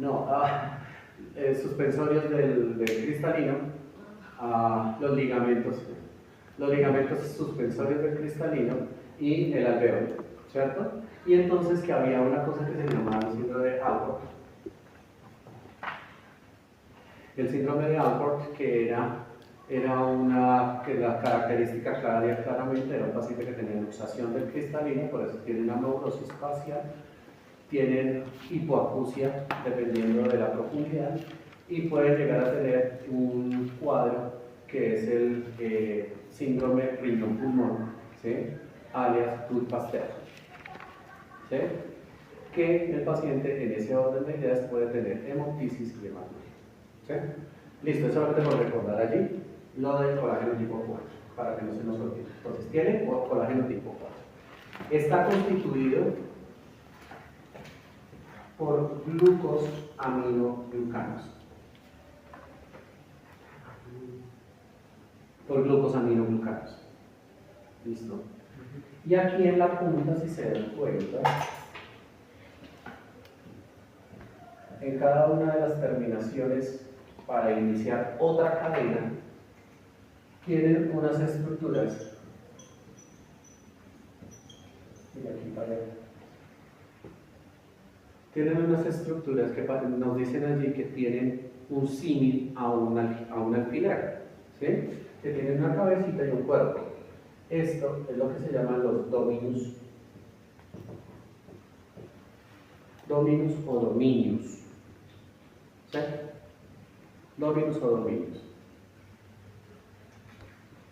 No, suspensorios del cristalino, los ligamentos suspensorios del cristalino y el alveolo, ¿cierto? Y entonces que había una cosa que se llamaba el síndrome de Alport. El síndrome de Alport, que la característica claramente era un paciente que tenía luxación del cristalino, por eso tiene una neurosis facial, tienen hipoacusia dependiendo de la profundidad y pueden llegar a tener un cuadro que es el síndrome riñón-pulmón, ¿sí? Alias Tour-Pasteur, ¿sí? Que el paciente en ese orden de ideas puede tener hemoptisis y hematoma, ¿sí? Listo, eso lo tengo que recordar allí, lo del colágeno tipo 4, para que no se nos olvide. Entonces, tiene colágeno tipo 4. Está constituido por glucosaminoglucanos. ¿Listo? Y aquí en la punta, si se dan cuenta, en cada una de las terminaciones para iniciar otra cadena, tienen unas estructuras. Y aquí para allá. Tienen unas estructuras que nos dicen allí que tienen un símil a un alfiler, ¿sí? Que tienen una cabecita y un cuerpo. Esto es lo que se llaman los dominus o dominius, ¿sí? Dominus o dominius.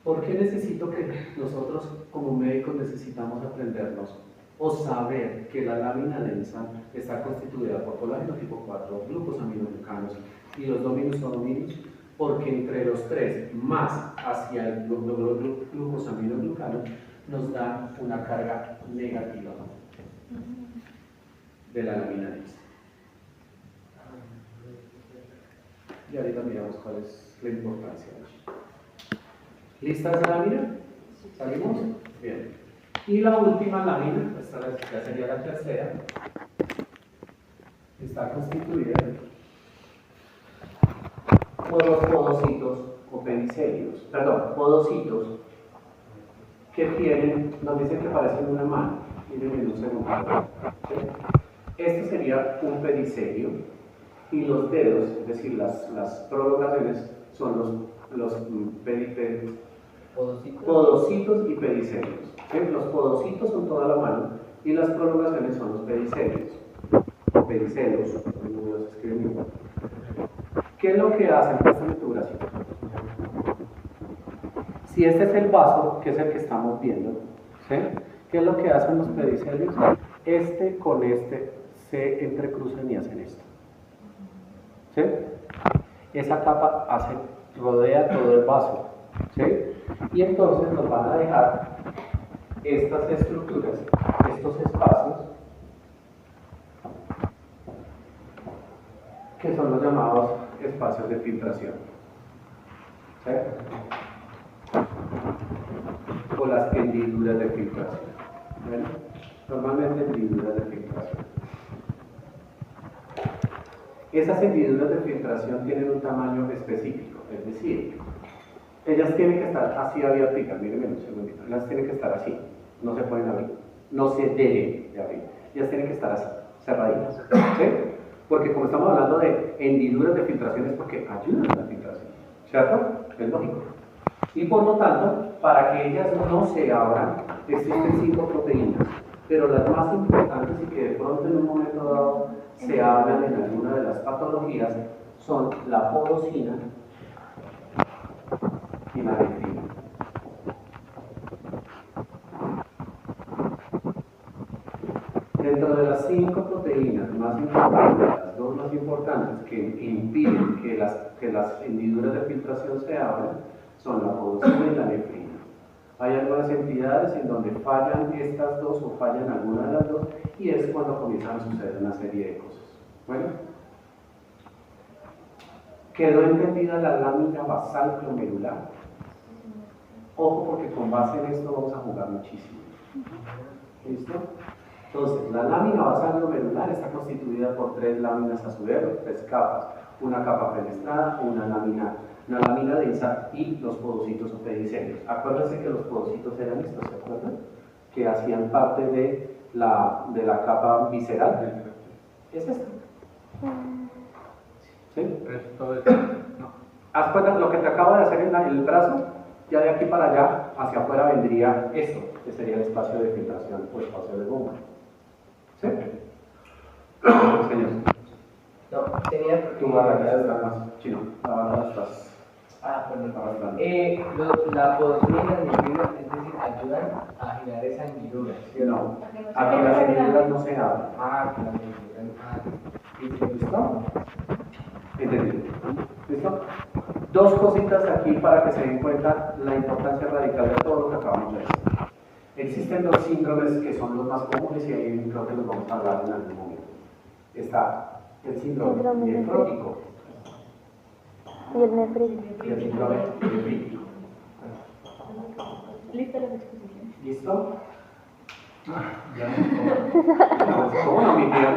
¿Por qué necesito que nosotros como médicos necesitamos aprendernos o saber que la lámina densa está constituida por colágeno tipo 4, glucosaminoglucanos y los dominus o dominius? Porque entre los tres, más hacia el glucosaminoglucano, nos da una carga negativa de la lámina densa. Y ahorita miramos cuál es la importancia. ¿Listas de lámina? ¿Salimos? Bien. Y la última lámina, esta ya sería la tercera, está constituida por los podocitos o pedicelios, podocitos que tienen, nos dicen que parecen una mano. Miren en un segundo. ¿Sí? Este sería un pedicelio y los dedos, es decir, las prolongaciones son los podocitos y pedicelios. ¿Sí? Los podocitos son toda la mano y las prolongaciones son los pedicelios o pedicelios, como los escribimos. ¿Qué es lo que hacen con esta configuración? Si este es el vaso, que es el que estamos viendo, ¿sí? ¿Qué es lo que hacen los pedicelios? Este con este se entrecruzan y hacen esto, ¿sí? Esa capa rodea todo el vaso, ¿sí? Y entonces nos van a dejar estas estructuras, estos espacios, que son los llamados espacios de filtración, ¿sí? O las hendiduras de filtración. ¿Ven? Normalmente hendiduras de filtración. Esas hendiduras de filtración tienen un tamaño específico, es decir, ellas tienen que estar así abiertas, mírenme un segundito, ellas tienen que estar así, no se pueden abrir, no se deben de abrir, ellas tienen que estar así, cerraditas, ¿sí? Porque como estamos hablando de hendiduras de filtración es porque ayudan a la filtración, ¿cierto? Es lógico. Y por lo tanto, para que ellas no se abran, existen 5 proteínas, pero las más importantes y que de pronto en un momento dado se hablan en alguna de las patologías son la podocina y la nefrina. Dentro de las 5 proteínas más importantes, las 2 más importantes que impiden que las hendiduras de filtración se abran, son la podocina y la nefrina. Hay algunas entidades en donde fallan estas dos o fallan alguna de las dos y es cuando comienzan a suceder una serie de cosas. Bueno, ¿quedó entendida la lámina basal glomerular? Ojo porque con base en esto vamos a jugar muchísimo. ¿Listo? Entonces, la lámina basal glomerular está constituida por 3 láminas a su vez, 3 capas. Una capa fenestrada, una lámina densa y los podocitos o pedicelios. Acuérdense que los podocitos eran estos, ¿se acuerdan? Que hacían parte de la capa visceral. ¿Es esto? ¿Sí? Esto es... No. Haz cuenta, lo que te acabo de hacer en el brazo, ya de aquí para allá, hacia afuera vendría esto, que sería el espacio de filtración o espacio de bomba. ¿Sí? Señor. No, tenía... Tu barra está más chino. La barra estás... perdón. arrastrando. La podosmina y la negrura, es decir, ayudan a generar esa hendidura, ¿sí o no? Aquí las hendiduras no se abren. Que la negrura... ¿Listo? ¿Entendido? ¿Listo? 2 cositas aquí para que se den cuenta la importancia radical de todo lo que acabamos de decir. Existen 2 síndromes que son los más comunes y ahí creo que los vamos a hablar en algún momento. Está el síndrome nefrótico Y el nefrítico. y el síndrome nefrítico. Lista las exposiciones. ¿Listo? Ya no. ¿Cómo no, mi tía?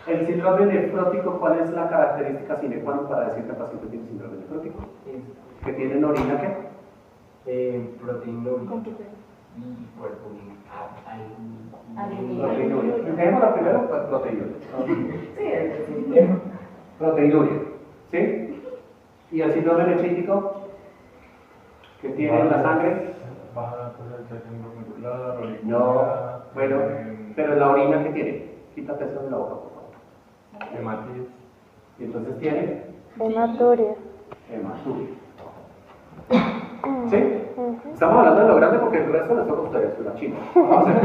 El síndrome nefrótico, ¿cuál es la característica sine qua non para decir que el paciente tiene síndrome nefrótico? ¿Que tienen orina qué? Proteinuria y cuerpo Proteinuria. Dejémosla primero, pues proteinuria. Sí, Proteinuria. ¿Sí? ¿Y el síndrome nefrítico? ¿Que tiene en la sangre? Baja concentración glomerular, No. oligomerular, Bueno, pero en la orina, ¿qué tiene? Quítate eso de la boca, por favor. hematitis. Y entonces tiene Hematuria. hematuria. ¿Sí? Estamos hablando de lo grande porque el resto les toca a ustedes, la china. Vamos a ver.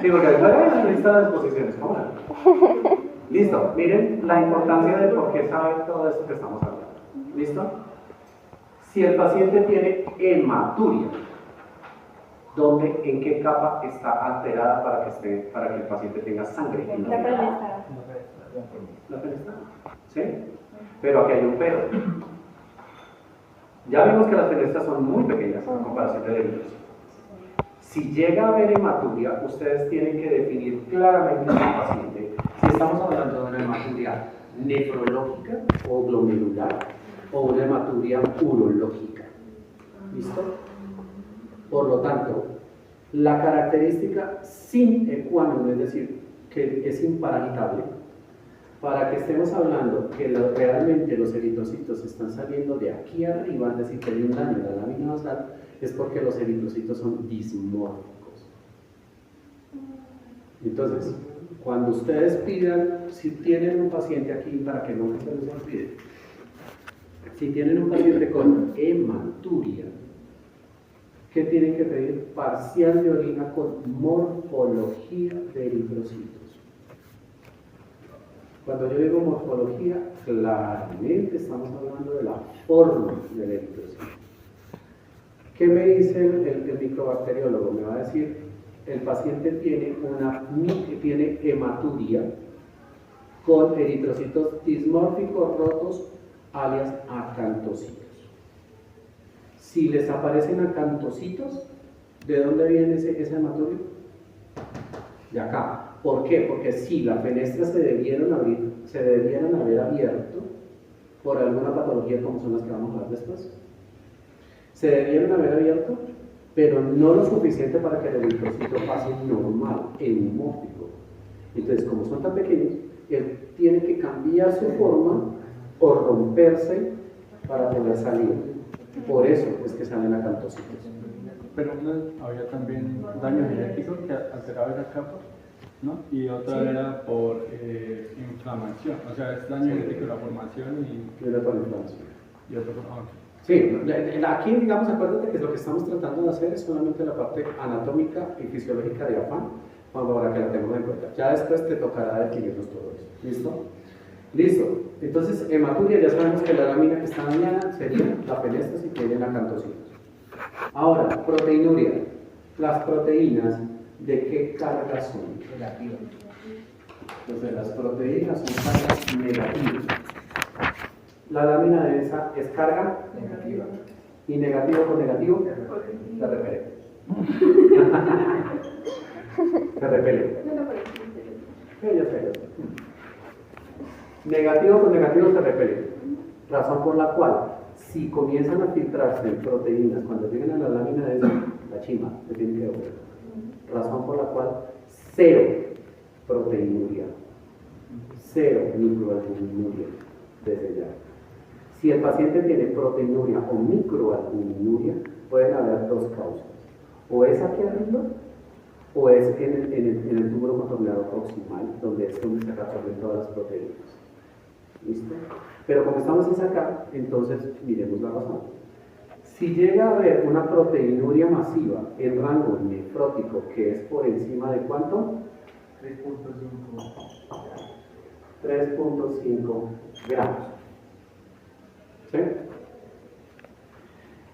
Sí, porque después hay una lista de exposiciones. ¿Cómo no? Listo. Miren la importancia de por qué saben todo esto que estamos hablando. ¿Listo? Si el paciente tiene hematuria, ¿dónde, en qué capa está alterada para que el paciente tenga sangre? En la orina. La fenestrada. ¿Sí? Pero aquí hay un pero. Ya vimos que las fenestras son muy pequeñas en comparación de eritrocitos. Si llega a haber hematuria, ustedes tienen que definir claramente en el paciente si estamos hablando de una hematuria nefrológica o glomerular o una hematuria urológica. ¿Listo? Por lo tanto, la característica sine qua non, es decir, que es imparagitable, para que estemos hablando que realmente los eritrocitos están saliendo de aquí arriba, es decir, que hay un daño en la lámina basal, es porque los eritrocitos son dismórficos. Entonces, cuando ustedes pidan, si tienen un paciente aquí, para que no se les olvide, si tienen un paciente con hematuria, ¿qué tienen que pedir? Parcial de orina con morfología de eritrocitos. Cuando yo digo morfología, claramente estamos hablando de la forma del eritrocito. ¿Qué me dice el microbacteriólogo? Me va a decir, el paciente tiene hematuria con eritrocitos dismórficos rotos, alias acantocitos. Si les aparecen acantocitos, ¿de dónde viene esa hematuria? De acá. ¿Por qué? Porque si las fenestras se debieron haber abierto por alguna patología como son las que vamos a ver después. Se debieron haber abierto, pero no lo suficiente para que el eritrocito pase normal, eumórfico. Entonces, como son tan pequeños, él tiene que cambiar su forma o romperse para poder salir. Por eso es que salen acantocitos. Pero había también daño genético que alteraba esa capa, ¿no? Y otra Sí. era por inflamación, o sea, es daño genético la formación Y una por inflamación. y otro por... Sí, aquí digamos, acuérdate que lo que estamos tratando de hacer es solamente la parte anatómica y fisiológica de afán, para que la tengamos en cuenta. Ya después te tocará definirnos todo eso. ¿Listo? Listo. Entonces, hematuria, ya sabemos que la lámina que está dañada sería la fenestra si tienen acantocitos. Ahora, proteinuria. Las proteínas, ¿de qué carga son? Negativa. Entonces, las proteínas son cargas negativas. La lámina densa es carga Negativa. y negativo con negativo, la referencia. Se repele. Sí, ya sé. Negativo con negativo se repele. Razón por la cual, si comienzan a filtrarse proteínas cuando lleguen a la lámina de la chima, se tiene que devolver. Razón por la cual, cero proteinuria, cero microalbuminuria desde ya. Si el paciente tiene proteinuria o microalbuminuria, pueden haber dos causas. O es aquí arriba, o es en el túbulo contorneado proximal, donde es donde se absorben todas las proteínas. ¿Listo? Pero como estamos en acá, entonces miremos la razón. Si llega a haber una proteinuria masiva en rango nefrótico que es por encima de ¿cuánto? 3.5 gramos. ¿Sí?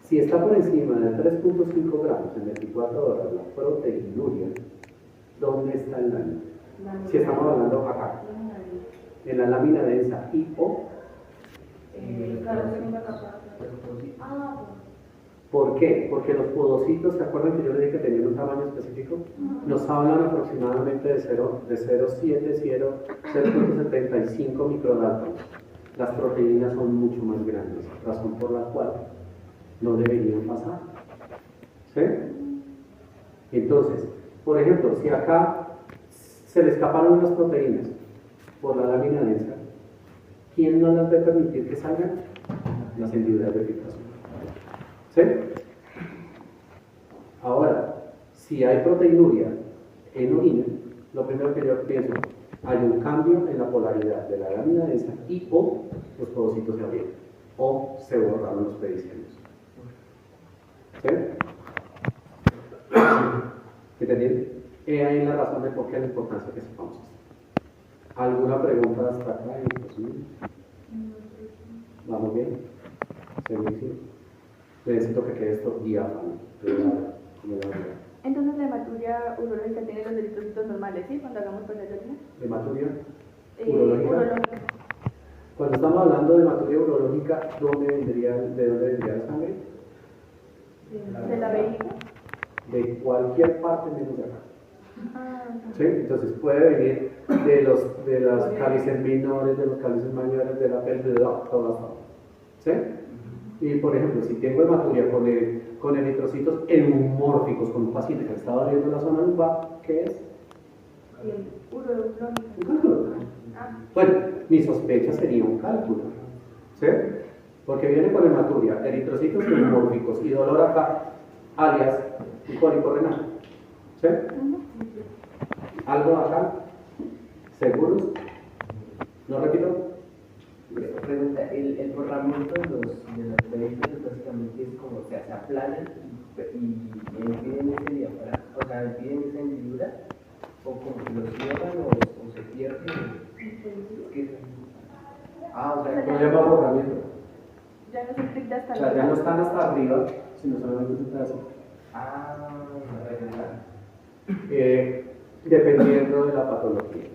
Si está por encima de 3.5 gramos en 24 horas la proteinuria, ¿dónde está el daño? Si estamos hablando acá, en la lámina densa y o. ¿Por qué? Porque los podocitos, ¿se acuerdan que yo les dije que tenían un tamaño específico? Nos hablan aproximadamente de 0.75 microdaltons. Las proteínas son mucho más grandes, razón por la cual no deberían pasar. ¿Sí? Entonces, por ejemplo, si acá se le escaparon unas proteínas por la lámina densa, ¿quién no las debe permitir que salgan? Las hendiduras de filtración. ¿Sí? Ahora, si hay proteinuria en orina, lo primero que yo pienso, hay un cambio en la polaridad de la lámina densa y o los podocitos se abrieron o se borraron los pedicelios. ¿Sí? ¿Entendieron? Ahí la razón de por qué es la importancia que sepamos esto. ¿Alguna pregunta hasta acá? ¿Vamos bien? ¿Servicio? Necesito que quede esto diáfano. Entonces la hematuria urológica tiene los eritrocitos normales, ¿sí? Cuando hagamos pues la orina. ¿Hematuria urológica? Urológica. Cuando estamos hablando de hematuria urológica, ¿de dónde vendría la sangre? De la vejiga. De cualquier parte menos de acá. Ah, ¿Sí? Entonces puede venir de las cálices menores, de los cálices mayores, de la pelvis, de todas. ¿Sí? Y por ejemplo, si tengo hematuria con eritrocitos eumórficos, con un paciente que le está doliendo la zona lumbar, ¿qué es? urológica. Un cálculo. Bueno, mi sospecha sería un cálculo. ¿Sí? Porque viene con hematuria, eritrocitos eumórficos y dolor acá, alias un cólico renal. ¿Sí? ¿Algo acá? ¿Seguros? ¿No repito? Pregunta, el borramiento de los vehículos básicamente es como, o sea, se aplanan y impiden ese diafragma, o sea, impiden esa hendidura, o como que lo cierran o se pierden. O sea, No llama borramiento. Ya no se estricta hasta O sea, ya no están hasta arriba, sino solamente un pedazo. ¿verdad? Dependiendo de la patología.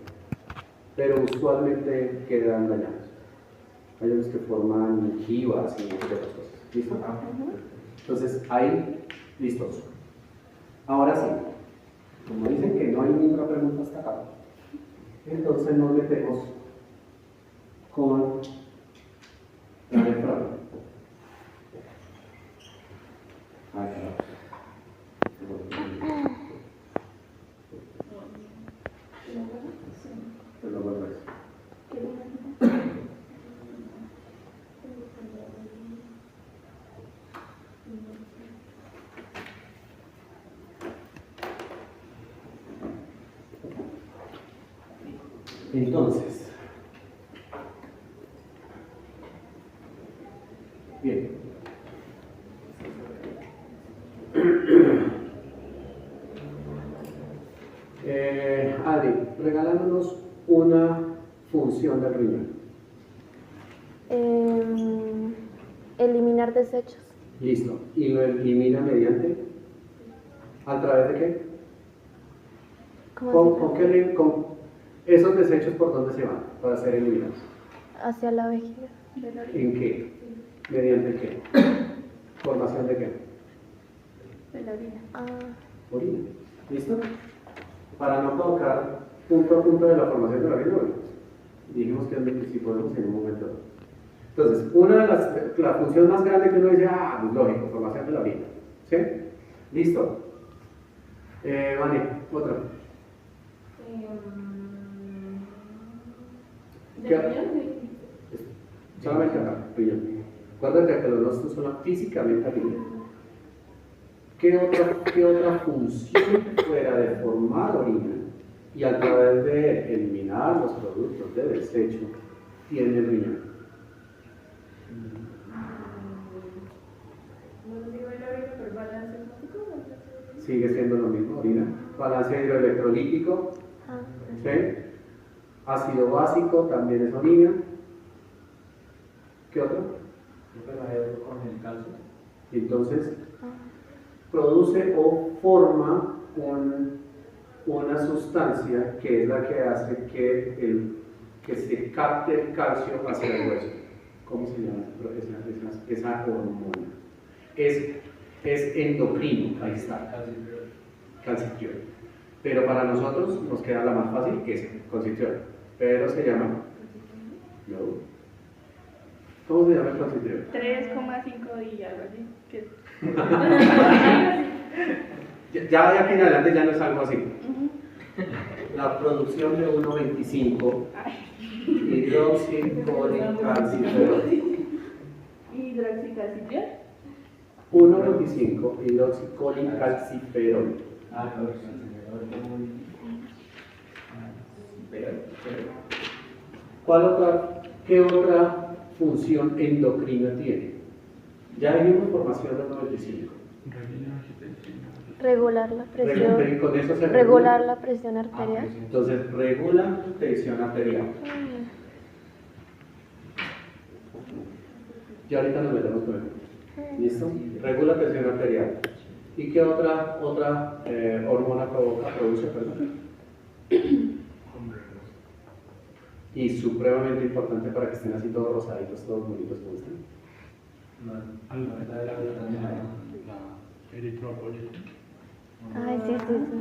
Pero usualmente quedan dañados. Hay unos que forman jivas y otras cosas. ¿Listo? Entonces, ahí, listos. Ahora sí, como dicen que no hay ninguna pregunta hasta acá, entonces nos metemos con la nefrona. Te lo vuelvo a decir. Entonces, bien. Adri, regálándonos una función del riñón. Eliminar desechos. Listo. ¿Y lo elimina mediante? ¿A través de qué? ¿Con esos desechos por dónde se van para ser eliminados? Hacia la vejiga. ¿En qué? ¿Mediante qué? ¿Formación de qué? De la orina. Ah, Orina. ¿Listo? para no colocar punto a punto de la formación de la orina, bueno, dijimos que si podemos en un momento dado. Entonces, la función más grande que uno dice, pues lógico, formación de la orina. ¿Sí? ¿Listo? Vale, otra. ¿De ¿Qué? riñón? Solamente acá, riñón. Acuérdate que los dos son físicamente riñón. ¿Qué otra función fuera de formar orina y a través de eliminar los productos de desecho tiene el riñón? No digo el orina, pero balance osmótico. Sigue siendo lo mismo, orina. Balance hidroelectrolítico, Ah, ¿sí? Ácido básico también es orina. ¿Qué otro? Con el calcio. Entonces, ah, produce o forma una sustancia que es la que hace que se capte el calcio hacia el hueso. ¿Cómo se llama esa hormona? Es endocrino, ahí está, calcitriol. Pero para nosotros nos queda la más fácil, que es calcitriol. Pero se llama... No. ¿Cómo se llama el calcitriol? 3,5 y algo así. ¿Qué? Ya de aquí en adelante ya no es algo así. La producción de 1,25 hidroxicolicalciferol. Hidroxicalcitriol. 1,25 hidroxicolicalciferol. ¿Qué otra función endocrina tiene? Ya vimos formación de 1,25. regular la presión. Con eso se Regular la presión arterial. Entonces, regula presión arterial. Ya ahorita nos metemos con eso. ¿Listo? Regula presión arterial. ¿Y qué otra hormona produce? Perdón. Y supremamente importante para que estén así todos rosaditos, todos bonitos como están. Ay, sí, sí, sí.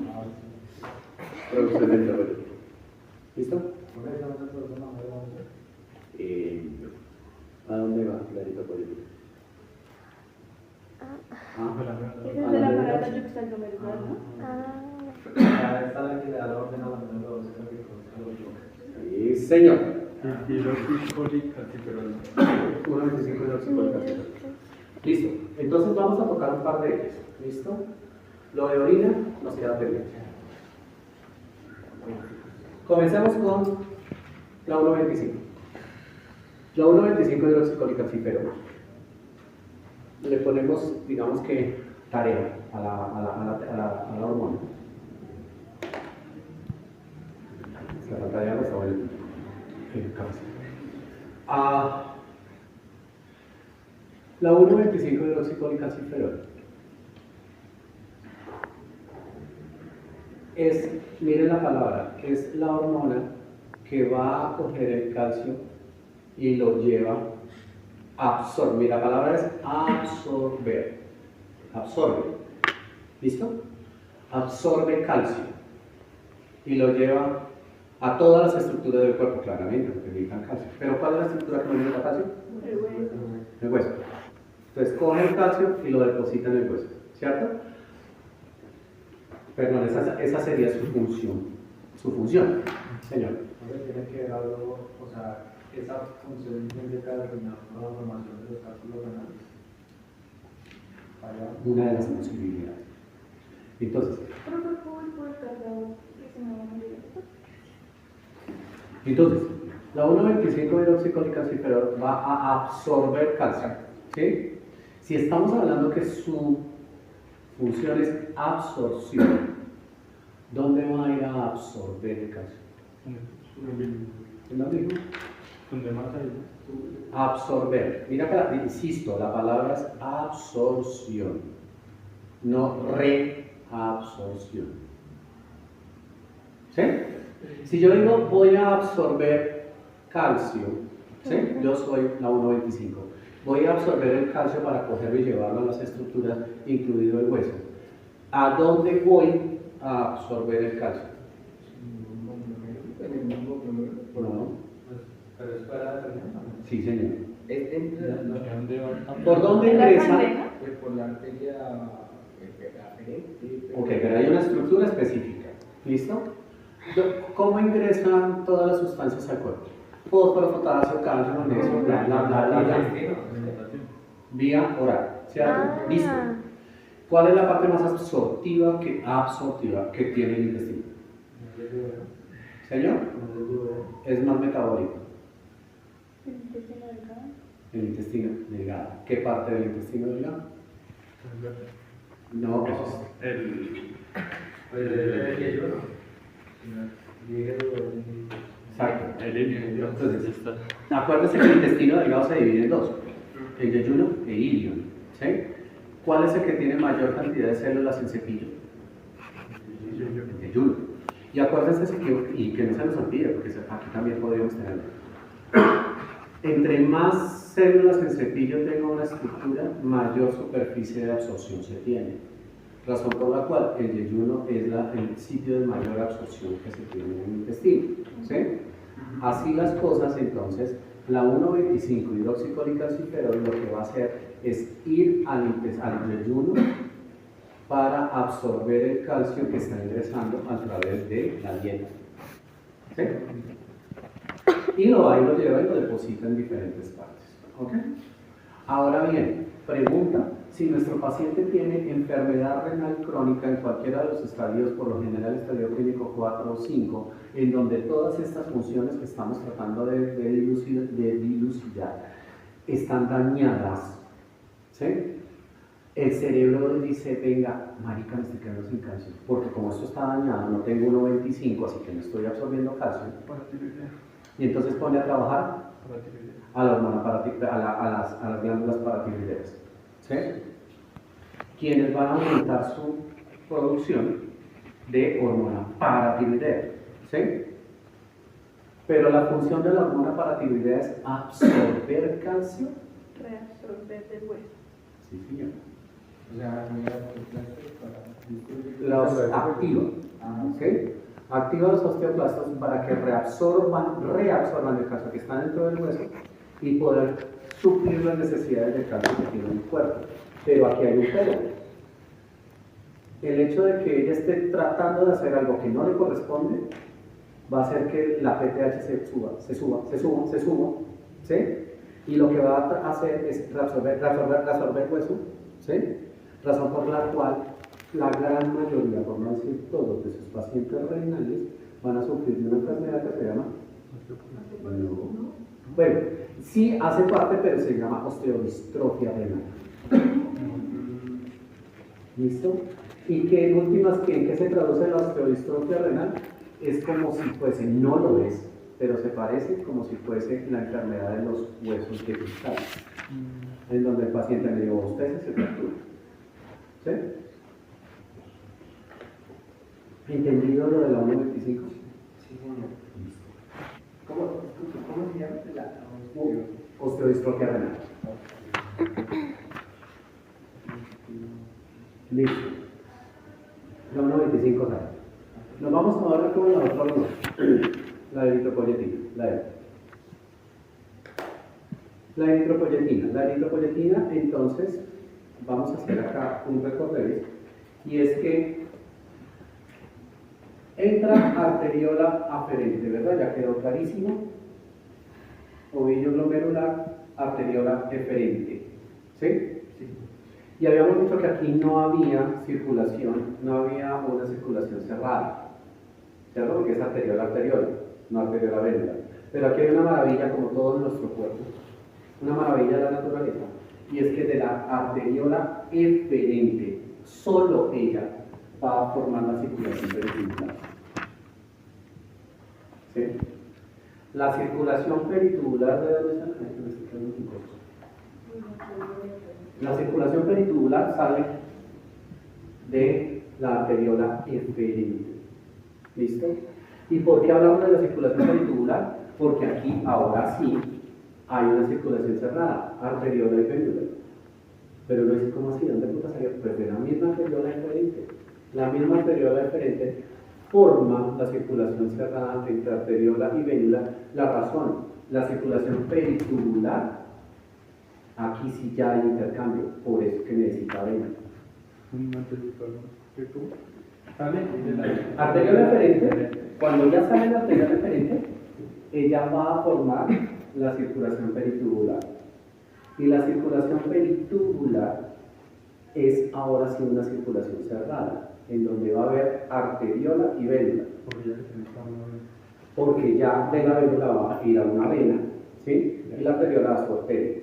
Producción de electrolitos. ¿Listo? ¿A dónde va, Clarito Político? Ese es del aparato yuxtaglomeralar, ¿no? Sí, señor. Hidroxicolicalciferol. 1,25 hidroxicolicalciferol. Listo. Entonces vamos a tocar un par de ellos. ¿Listo? Lo de orina nos queda pendiente. Comencemos con la 1,25. La 1,25 hidroxicolicalciferol. Le ponemos, digamos que, tarea a la hormona. La tarea no está buena. La 1,25 hidroxicolicalciferol miren la palabra, es la hormona que va a coger el calcio y lo lleva a absorber. Mira, la palabra es absorber. Absorbe. ¿Listo? Absorbe calcio y lo lleva a todas las estructuras del cuerpo, claramente, porque necesitan calcio. ¿Pero cuál es la estructura que no necesita calcio? El hueso. El hueso. Entonces coge el calcio y lo deposita en el hueso, ¿cierto? Perdón, esa sería su función. Su función, señor. Tiene que ver algo, o sea, esa función implica determinar la formación de los cálculos renales. Una de las posibilidades. Entonces, la 1,25 hidroxicolicalciferol va a absorber calcio. ¿Sí? Si estamos hablando que su función es absorción, ¿dónde va a ir a absorber el calcio? ¿En dónde dijo? Donde más hay. Absorber. Mira que, insisto, la palabra es absorción, no reabsorción. ¿Sí? Si yo digo voy a absorber calcio, ¿sí? Yo soy la 1,25. Voy a absorber el calcio para cogerlo y llevarlo a las estructuras, incluido el hueso. ¿A dónde voy a absorber el calcio? Pero es para la reunión, ¿no? Sí, señor. Es dentro de ¿Por dónde ¿En la ingresa? sangre, no? pues, por la arteria aferente, sí, Ok, pero hay una estructura específica. ¿Listo? ¿Cómo ingresan todas las sustancias al cuerpo? Fósforo, potasio, calcio, magnesio, bla, bla, bla, bla, bla. Vía oral. ¿Cierto? Listo. ¿Cuál es la parte más absortiva que tiene el intestino? ¿Señor? Es más metabólico. El intestino delgado. El intestino delgado. ¿Qué parte del intestino delgado? No, pues exacto. Entonces, acuérdense que el intestino delgado se divide en dos, el yeyuno e ilion. ¿Sí? ¿Cuál es el que tiene mayor cantidad de células en cepillo? El yeyuno. Y acuérdense que no se nos olvide, porque aquí también podríamos tenerlo. Entre más células en cepillo tenga una estructura, mayor superficie de absorción se tiene. Razón por la cual el yeyuno es el sitio de mayor absorción que se tiene en el intestino. ¿Sí? Así las cosas, entonces, la 1,25 hidroxicolicalciferol lo que va a hacer es ir al yeyuno para absorber el calcio que está ingresando a través de la dieta. ¿Sí? Y lo lleva y lo deposita en diferentes partes. ¿Ok? Ahora bien, pregunta, si nuestro paciente tiene enfermedad renal crónica en cualquiera de los estadios, por lo general estadio clínico 4 o 5, en donde todas estas funciones que estamos tratando de dilucidar están dañadas, ¿sí? El cerebro dice, venga, marica, me estoy quedando sin calcio, porque como esto está dañado, no tengo 1,25, así que no estoy absorbiendo calcio. Y entonces pone a trabajar a la hormona a las glándulas paratiroideas. ¿Sí? Quienes van a aumentar su producción de hormona paratiroidea. ¿Sí? Pero la función de la hormona paratiroidea es absorber calcio. Reabsorber del hueso. Sí, señor. O sea, Los activa. ¿Sí? Activa los osteoclastos para que reabsorban el calcio que está dentro del hueso y poder suplir las necesidades de calcio que tiene el cuerpo. Pero aquí hay un pero. El hecho de que ella esté tratando de hacer algo que no le corresponde va a hacer que la PTH se suba, ¿sí? Y lo que va a hacer es reabsorber hueso, ¿sí? Razón por la cual la gran mayoría, por no decir todos, de sus pacientes renales van a sufrir de una enfermedad que se llama... Bueno, sí hace parte, pero se llama osteodistrofia renal. ¿Listo? Y que en últimas, ¿en qué se traduce la osteodistrofia renal? Es como si fuese, no lo es, pero se parece como si fuese la enfermedad de los huesos de cristal, en donde el paciente le dio 2 veces se fractura. ¿Sí? ¿Entendido lo de la 1,25? Sí, señor. ¿Cómo se llama? La Osteodistrofia renal. Listo. La 1,25 sale. Nos vamos a ver con la otra hormona, la eritropoyetina, la eritropoyetina, entonces, vamos a hacer acá un recorrido, y es que entra arteriola aferente, ¿verdad? Ya quedó clarísimo. Ovillo glomerular, arteriola eferente. ¿Sí? Sí. Y habíamos dicho que aquí no había circulación, no había una circulación cerrada, ¿cierto? Porque es arteriola, no arteriola venosa. Pero aquí hay una maravilla, como todo en nuestro cuerpo, una maravilla de la naturaleza, y es que de la arteriola eferente, solo ella va a formar la circulación peritubular. ¿Sí? La circulación peritubular, ¿de dónde sale? La circulación peritubular sale de la arteriola eferente. ¿Listo? ¿Y por qué hablamos de la circulación peritubular? Porque aquí, ahora sí, hay una circulación cerrada, arteriola y venosa. Pero no es como así, ¿dónde puta salió? Pues de la misma arteriola eferente. La misma arteriola eferente forma la circulación cerrada entre arteriola y venosa. La razón, La circulación peritubular, aquí sí ya hay intercambio, por eso que necesita vena. Arteriola eferente, cuando ya sale la arteriola eferente, ella va a formar la circulación peritubular. Y la circulación peritubular es ahora sí una circulación cerrada, en donde va a haber arteriola y vélula. Porque ya de la vélula va a ir a una vena, ¿sí? Y la arteriola a su arteria.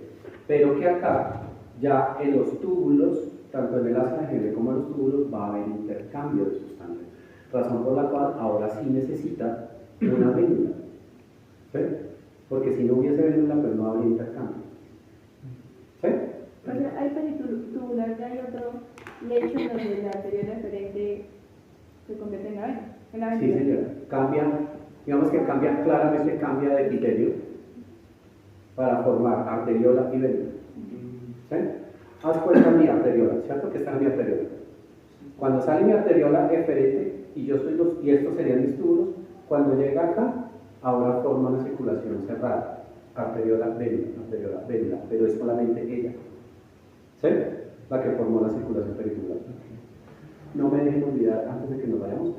Pero que acá, ya en los túbulos, tanto en el asa de como en los túbulos, va a haber intercambio de sustancias. Razón por la cual ahora sí necesita una vélula. ¿Sí? Porque si no hubiese vélula, pues no habría intercambio. ¿Sí? O sea, hay peritubular y hay otro lecho en donde la arteriola referente se convierte en la vena. En la Sí, vena. señora. Cambia, digamos que cambia, claramente cambia de epitelio para formar arteriola y vélula. ¿Sí? Haz cuenta mi arteriola, ¿cierto? Que está en mi arteriola. Cuando sale mi arteriola eferente y yo soy y estos serían mis túbulos, cuando llega acá, ahora forma una circulación cerrada. Arteriola, vélula, pero es solamente ella. ¿Sí? La que formó la circulación peritubular. No me dejen olvidar, antes de que nos vayamos,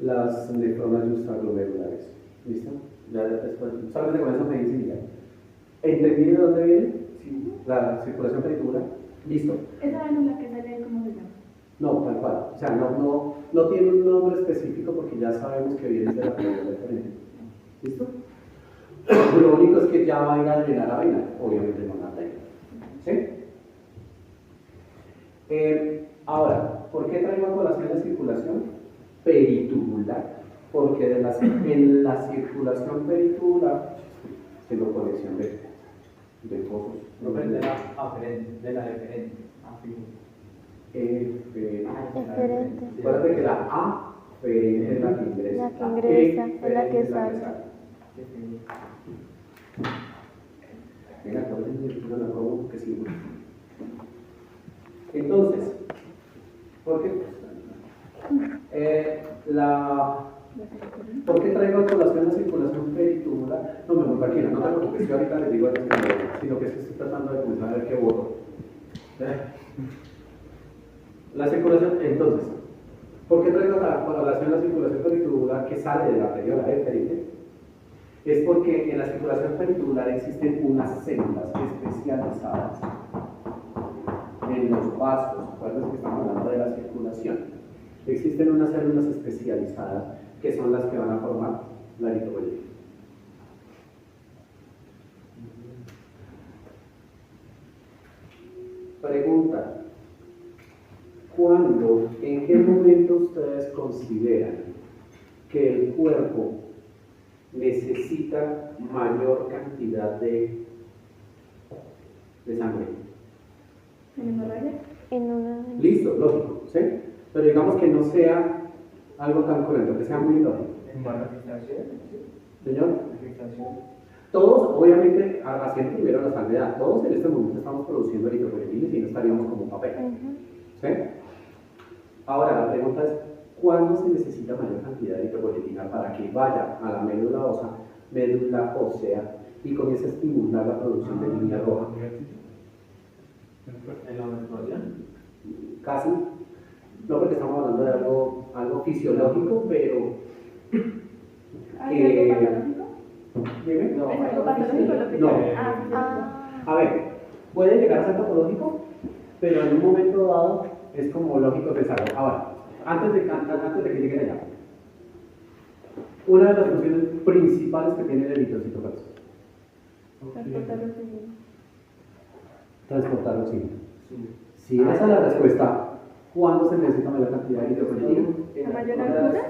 las nefronas justaglomerares. ¿Listo? Ya después, solamente con eso me dicen ya. ¿Entendí de dónde viene? Sí. La circulación peritubular. Listo. Esa vena que sale ahí, ¿cómo se llama? No, tal cual. O sea, no tiene un nombre específico porque ya sabemos que viene de la arteriola diferente. ¿Listo? Lo único es que ya va a ir a drenar la vena, obviamente no la arteria. ¿Sí? Ahora, ¿por qué traigo a colación la circulación peritubular? Porque en la circulación peritubular tengo conexión de pozos. No de la aferente, de la deferente. Eferente. Acuérdate que la A es la que ingresa. La que ingresa, es la que sale. Mira, acuérdense de la promo que sí. Entonces, ¿por qué? ¿Por qué traigo a colación la circulación peritubular? No me voy tranquila, no te preocupes, yo ahorita les digo algo, sino que estoy tratando de comenzar a ver qué voto. La circulación, entonces, ¿por qué traigo a colación la circulación peritubular que sale de la arteriola eferente? Es porque en la circulación peritubular existen unas células especializadas en los vasos. Recuerden que estamos hablando de la circulación. Existen unas células especializadas que son las que van a formar la eritropoyetina. Pregunta: ¿cuándo, en qué momento ustedes consideran que el cuerpo necesita mayor cantidad de sangre? ¿En hemorragia? En una. Listo, lógico, ¿sí? Pero digamos que no sea algo tan correcto, que sea muy lógico. Señor, todos, obviamente, haciendo primero la salvedad, todos en este momento estamos produciendo eritropoyetina y si no estaríamos como papel. ¿Sí? Ahora, la pregunta es: ¿cuándo se necesita mayor cantidad de eritropoyetina para que vaya a la médula ósea y comience a estimular la producción de línea roja? ¿En la menstruación? Casi. No, porque estamos hablando de algo fisiológico, pero... ¿Hay algo patológico? Dime. ¿Es algo patológico lo que No. Ah, A ver, puede llegar a ser patológico, pero en un momento dado es como lógico pensarlo. Ahora, antes de que lleguen allá, una de las funciones principales que tiene el eritrocito, ¿cuál es? transportar oxígeno. Transportar oxígeno. Si esa es la respuesta, ¿cuándo se necesita mayor cantidad de eritropoyetina? ¿A mayor altura?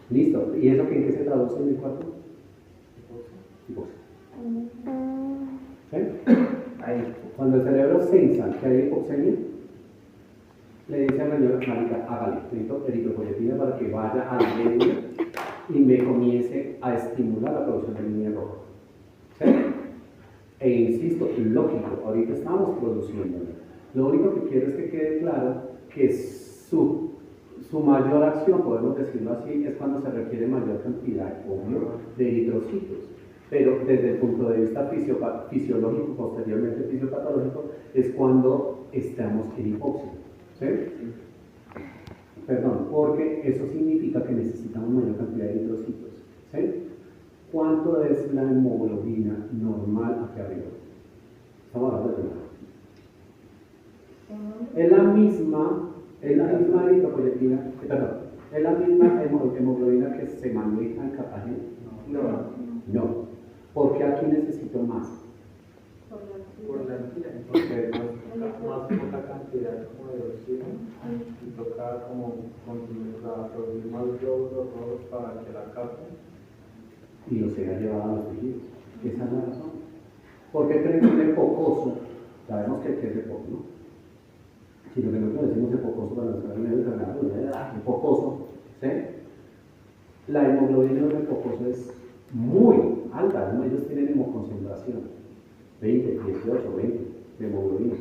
Listo. ¿Y eso en qué se traduce en el cuerpo? Hipoxia. ¿Sí? Ahí. Cuando el cerebro sensa que hay hipoxemia, le dice a la señora: marica, hágale, necesito eritropoyetina para que vaya a la médula y me comience a estimular la producción de línea roja. ¿Sí? E insisto, lógico, ahorita estamos produciendo. Lo único que quiero es que quede claro que su Su mayor acción, podemos decirlo así, es cuando se requiere mayor cantidad, obvio, de eritrocitos. Pero desde el punto de vista fisiológico, posteriormente fisiopatológico, es cuando estamos en hipoxia. ¿Sí? Perdón, porque eso significa que necesitamos mayor cantidad de eritrocitos. ¿Sí? ¿Cuánto es la hemoglobina normal hacia arriba? Estamos hablando de es la misma eritropoyetina, perdón, es la misma hemoglobina que se maneja en Cartagena. No. ¿Por qué aquí necesito más? Por la altura, porque es más poca cantidad como de oxígeno y toca como producir más glóbulos rojos para que la capten. Y los se ha llevado a los tejidos. Esa es la razón. ¿Por qué creen que es epocoso? Sabemos que es epocoso, ¿no? Si lo que nosotros decimos epocoso para nuestra enfermedad, epocoso, ¿sí? La hemoglobina del epocoso es muy alta, ¿no? Ellos tienen hemoconcentración, 20, 18, 20 de hemoglobina.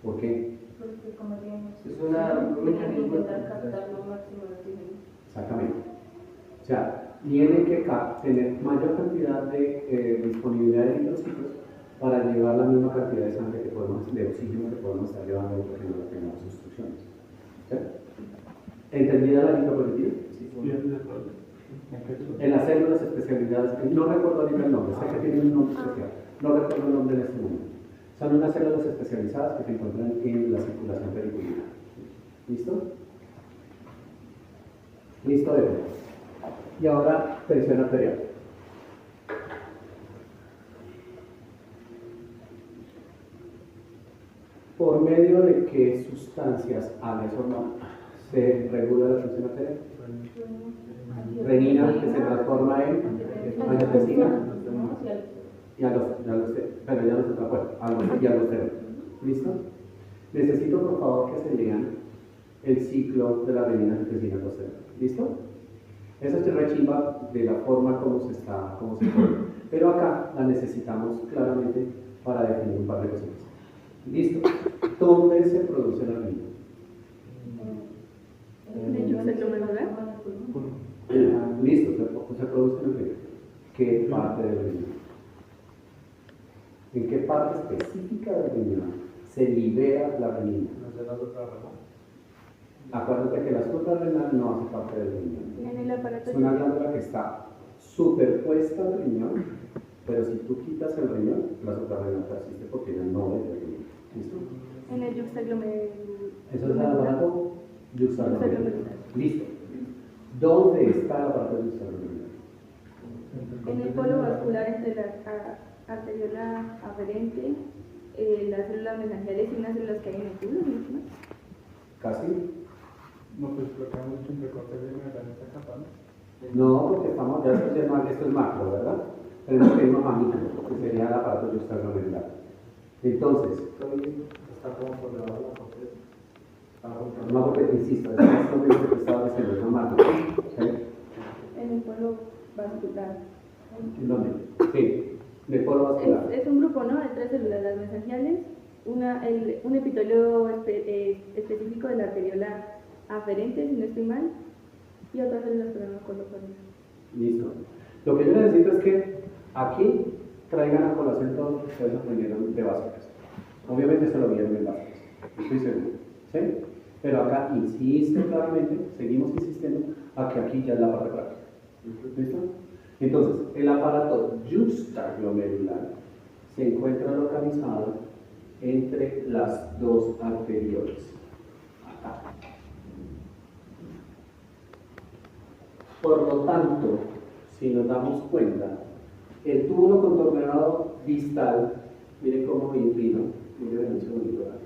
¿Por qué? Porque como digamos, Es un mecanismo de intentar captar lo máximo de oxígeno. Exactamente. O sea, tienen que tener mayor cantidad de disponibilidad de eritrocitos para llevar la misma cantidad de sangre de oxígeno que podemos estar llevando porque no tenemos instrucciones. ¿Sí? ¿Entendida la eritropoyetina? Sí. En las células especializadas, no recuerdo ahorita el nombre, sé que tienen un nombre especial, no recuerdo el nombre en este momento. Son unas células especializadas que se encuentran en la circulación pericular. ¿Listo? Listo, Evo. Y ahora, tensión arterial. ¿Por medio de qué sustancias, eso no, se regula la tensión arterial? Renina, que se transforma en angiotensina. Y pero ya no se transforma, y aldosterona. ¿Listo? Necesito, por favor, que se lean el ciclo de la renina, angiotensina, aldosterona. ¿Listo? Esa es la chimba de la forma como se pone. Pero acá la necesitamos claramente para definir un par de cosas. ¿Listo? ¿Dónde se produce la renina? Listo, se produce en el riñón. ¿Qué parte del riñón? ¿En qué parte específica del riñón se libera la renina? No sé la suprarrenal. Acuérdate que la suprarrenal no hace parte del riñón. En el aparato Es una glándula que está superpuesta al riñón, pero si tú quitas el riñón, la suprarrenal persiste porque ya no es del riñón. ¿Listo? en el yuxtaglomerular. Eso es el aparato yuxtaglomerular. Listo. ¿Dónde está el aparato yuxtaglomerular? En el polo vascular entre la arteriola aferente, las células mesangiales y unas células que hay en el túbulo, ¿no? ¿Casi? No, pues creo que hay mucho un recorte de la esta capa, ¿no? No, porque estamos, ya esto es macro, ¿verdad? Tenemos que irnos a micro, que sería el aparato yuxtaglomerular. Entonces, Está como por debajo de la corteza. no porque insisto, es lo mismo que estaba diciendo, es macro. ¿Sí? En el polo vascular. ¿En dónde? Sí, de polo vascular. Es un grupo, ¿no? De 3 células, las mesangiales, un epitelio específico de la arteriola aferente, si no estoy mal, y otras células, pero no me acuerdo cuáles. Listo. Lo que yo necesito es que aquí traigan a colación todo lo que ustedes aprendieron de básicas. Obviamente se lo vieron en básicas, estoy seguro. ¿Sí? Pero acá insisto claramente, seguimos insistiendo, a que aquí ya es la parte práctica. ¿Listo? Entonces, el aparato yuxtaglomerular se encuentra localizado entre las dos arteriolas. Acá. Por lo tanto, si nos damos cuenta, el túbulo contorneado distal, miren cómo me inclino, miren un segundito, ¿verdad?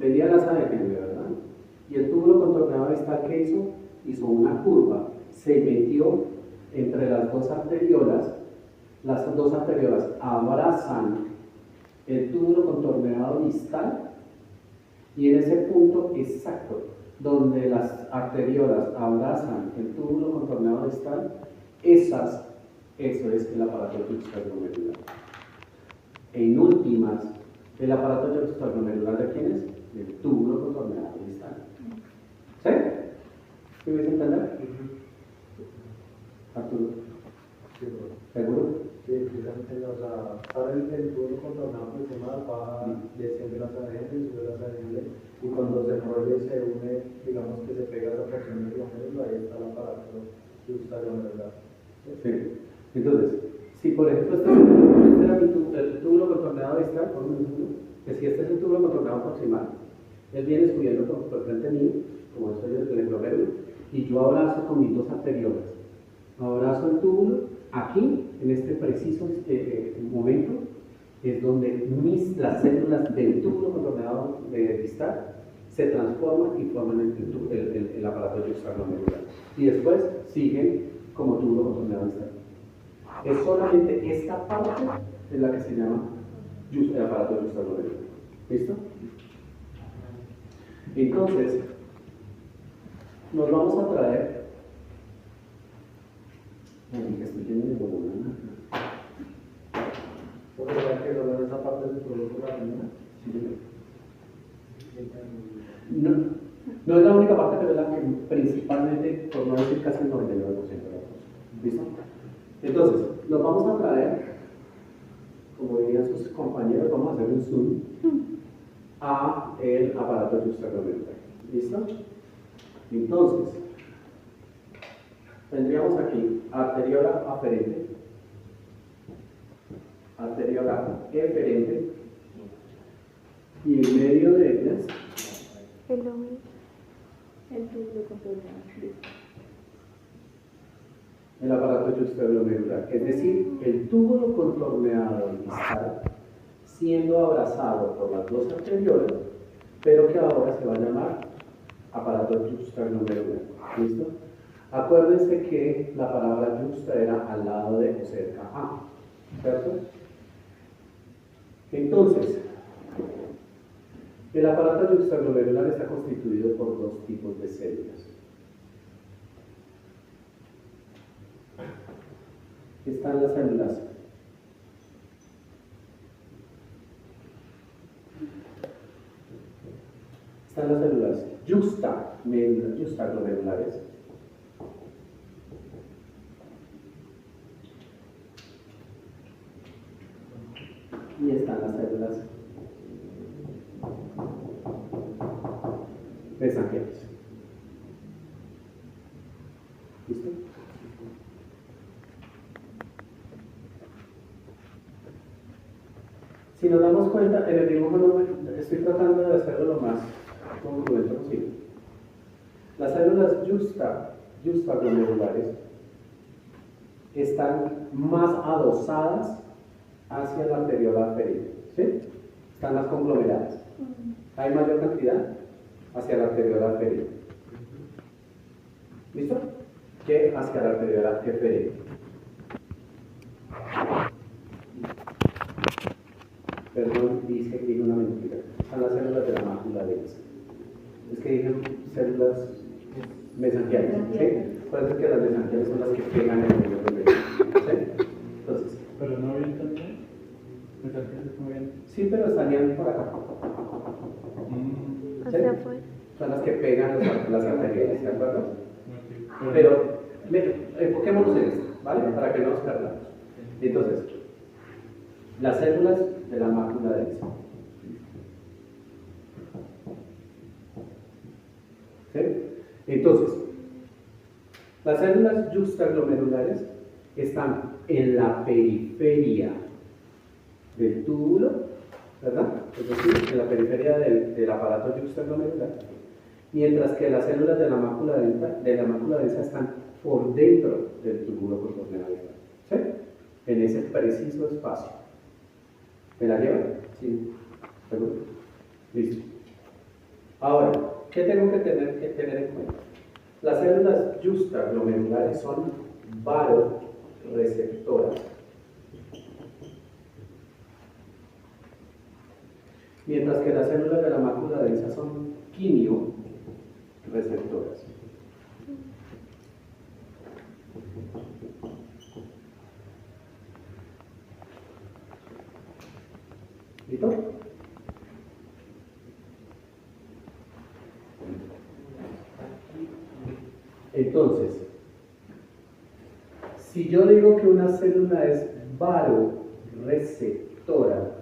Venía la sangre, ¿verdad? Y el túbulo contorneado distal, ¿qué hizo? Hizo una curva, se metió entre las dos arteriolas abrazan el túbulo contorneado distal y en ese punto exacto donde las arteriolas abrazan el túbulo contorneado distal, eso es el aparato yuxtaglomerular. En últimas, el aparato yuxtaglomerular ¿de quién es? Del túbulo contorneado distal. ¿Sí? desarrolla y se une, digamos que se pega a esa porción de la médula, ahí está el aparato juxtaglomerular. Sí. Entonces, si por ejemplo este era el túbulo contorneado distal, por ejemplo, que si este es el túbulo contorneado proximal, él viene subiendo por frente mío, como estoy desde el glomérulo, y yo abrazo con mis dos arteriolas. Abrazo el túbulo, aquí, en este preciso momento, es donde las células del túbulo contorneado distal se transforman y forman el aparato juxtaglomerular. Y después siguen como túbulo contorneado distal. Es solamente esta parte en la que se llama el aparato juxtaglomerular. ¿Listo? Entonces, nos vamos a traer. Estoy lleno de volumen. ¿Por verdad que solo en esa parte se produce la renina? No, no es la única parte, pero es la que principalmente, por no decir casi el 99% de la cosa. ¿Listo? Entonces, nos vamos a traer, como dirían sus compañeros, vamos a hacer un zoom a el aparato juxtaglomerular. ¿Listo? Entonces, tendríamos aquí arteriola aferente, arteriola eferente, y en medio de ellas El oído. El túbulo contorneado. el aparato juxtaglomerular, es decir, el túbulo contorneado distal siendo abrazado por las dos arteriolas, pero que ahora se va a llamar aparato juxtaglomerular. ¿Listo? Acuérdense que la palabra juxta era al lado de o cerca a, ¿cierto? Entonces, el aparato juxtaglomerular está constituido por dos tipos de células. Están las células juxtaglomerulares y están las células mesangiales. ¿Listo? Si nos damos cuenta, en el dibujo estoy tratando de hacerlo lo más congruente posible. Las células juxtaglomerulares están más adosadas hacia la arteriola aferente, ¿sí? Están más conglomeradas. Hay mayor cantidad hacia la arteriola aferente. ¿Listo? Que hacia la arteriola eferente. Perdón, dije una mentira. Están las células de la mácula densa. Es que dije células mesangiales, ¿sí? Puede ser que las mesangiales son las que pegan en el medio del medio, ¿sí? Entonces, Pero no bien también. No bien. sí, pero estarían por acá. Hacia afuera. Son las que pegan las arterias, ¿de acuerdo? Pero enfoquémonos en esto, ¿vale? Para que no nos perdamos. Entonces, las células de la mácula densa. ¿Sí? Entonces, las células juxtaglomerulares están en la periferia del túbulo, ¿verdad? Es decir, en la periferia del aparato juxtaglomerular, mientras que las células de la mácula densa están por dentro del túbulo contorneado. ¿Sí? En ese preciso espacio. ¿Me la llevan? Sí. ¿Seguro? Listo. Ahora, ¿qué tengo que tener en cuenta? Las células juxtaglomerulares son varoreceptoras, mientras que las células de la mácula densa son quimioreceptoras. ¿Listo? Entonces, si yo digo que una célula es varoreceptora,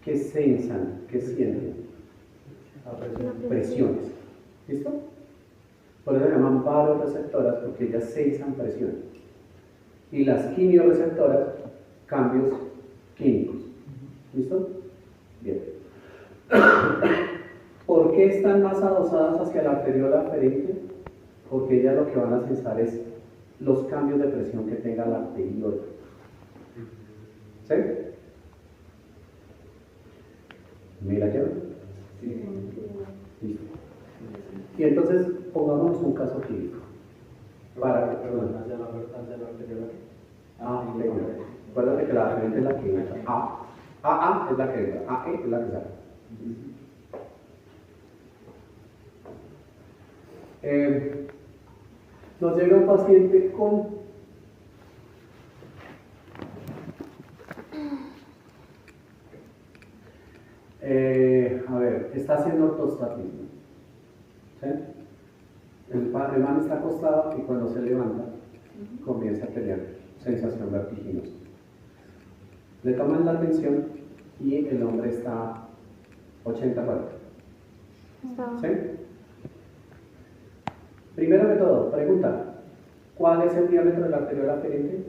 ¿qué sensan? ¿Qué sienten? presiones. ¿Listo? Por eso se llaman varoreceptoras, porque ellas sensan presión. Y las quimioreceptoras, cambios químicos. ¿Listo? Bien. ¿Por qué están más adosadas hacia la arteriola aferente? Porque ellas lo que van a sensar es los cambios de presión que tenga la arteriola. ¿Sí? ¿Mira ya? Sí. Listo. Y entonces pongámonos un caso clínico. Para que, perdón. Hacia la arteriola. Acuérdate que la aferente es la que entra. A es la que entra. AE es la que sale. Nos llega un paciente con está haciendo ortostatismo. ¿Sí? El man está acostado y cuando se levanta comienza a tener sensación vertiginosa. Le toman la atención y el hombre está 80-40. ¿Sí? Primero de todo, pregunta, ¿cuál es el diámetro de la arteriola aferente?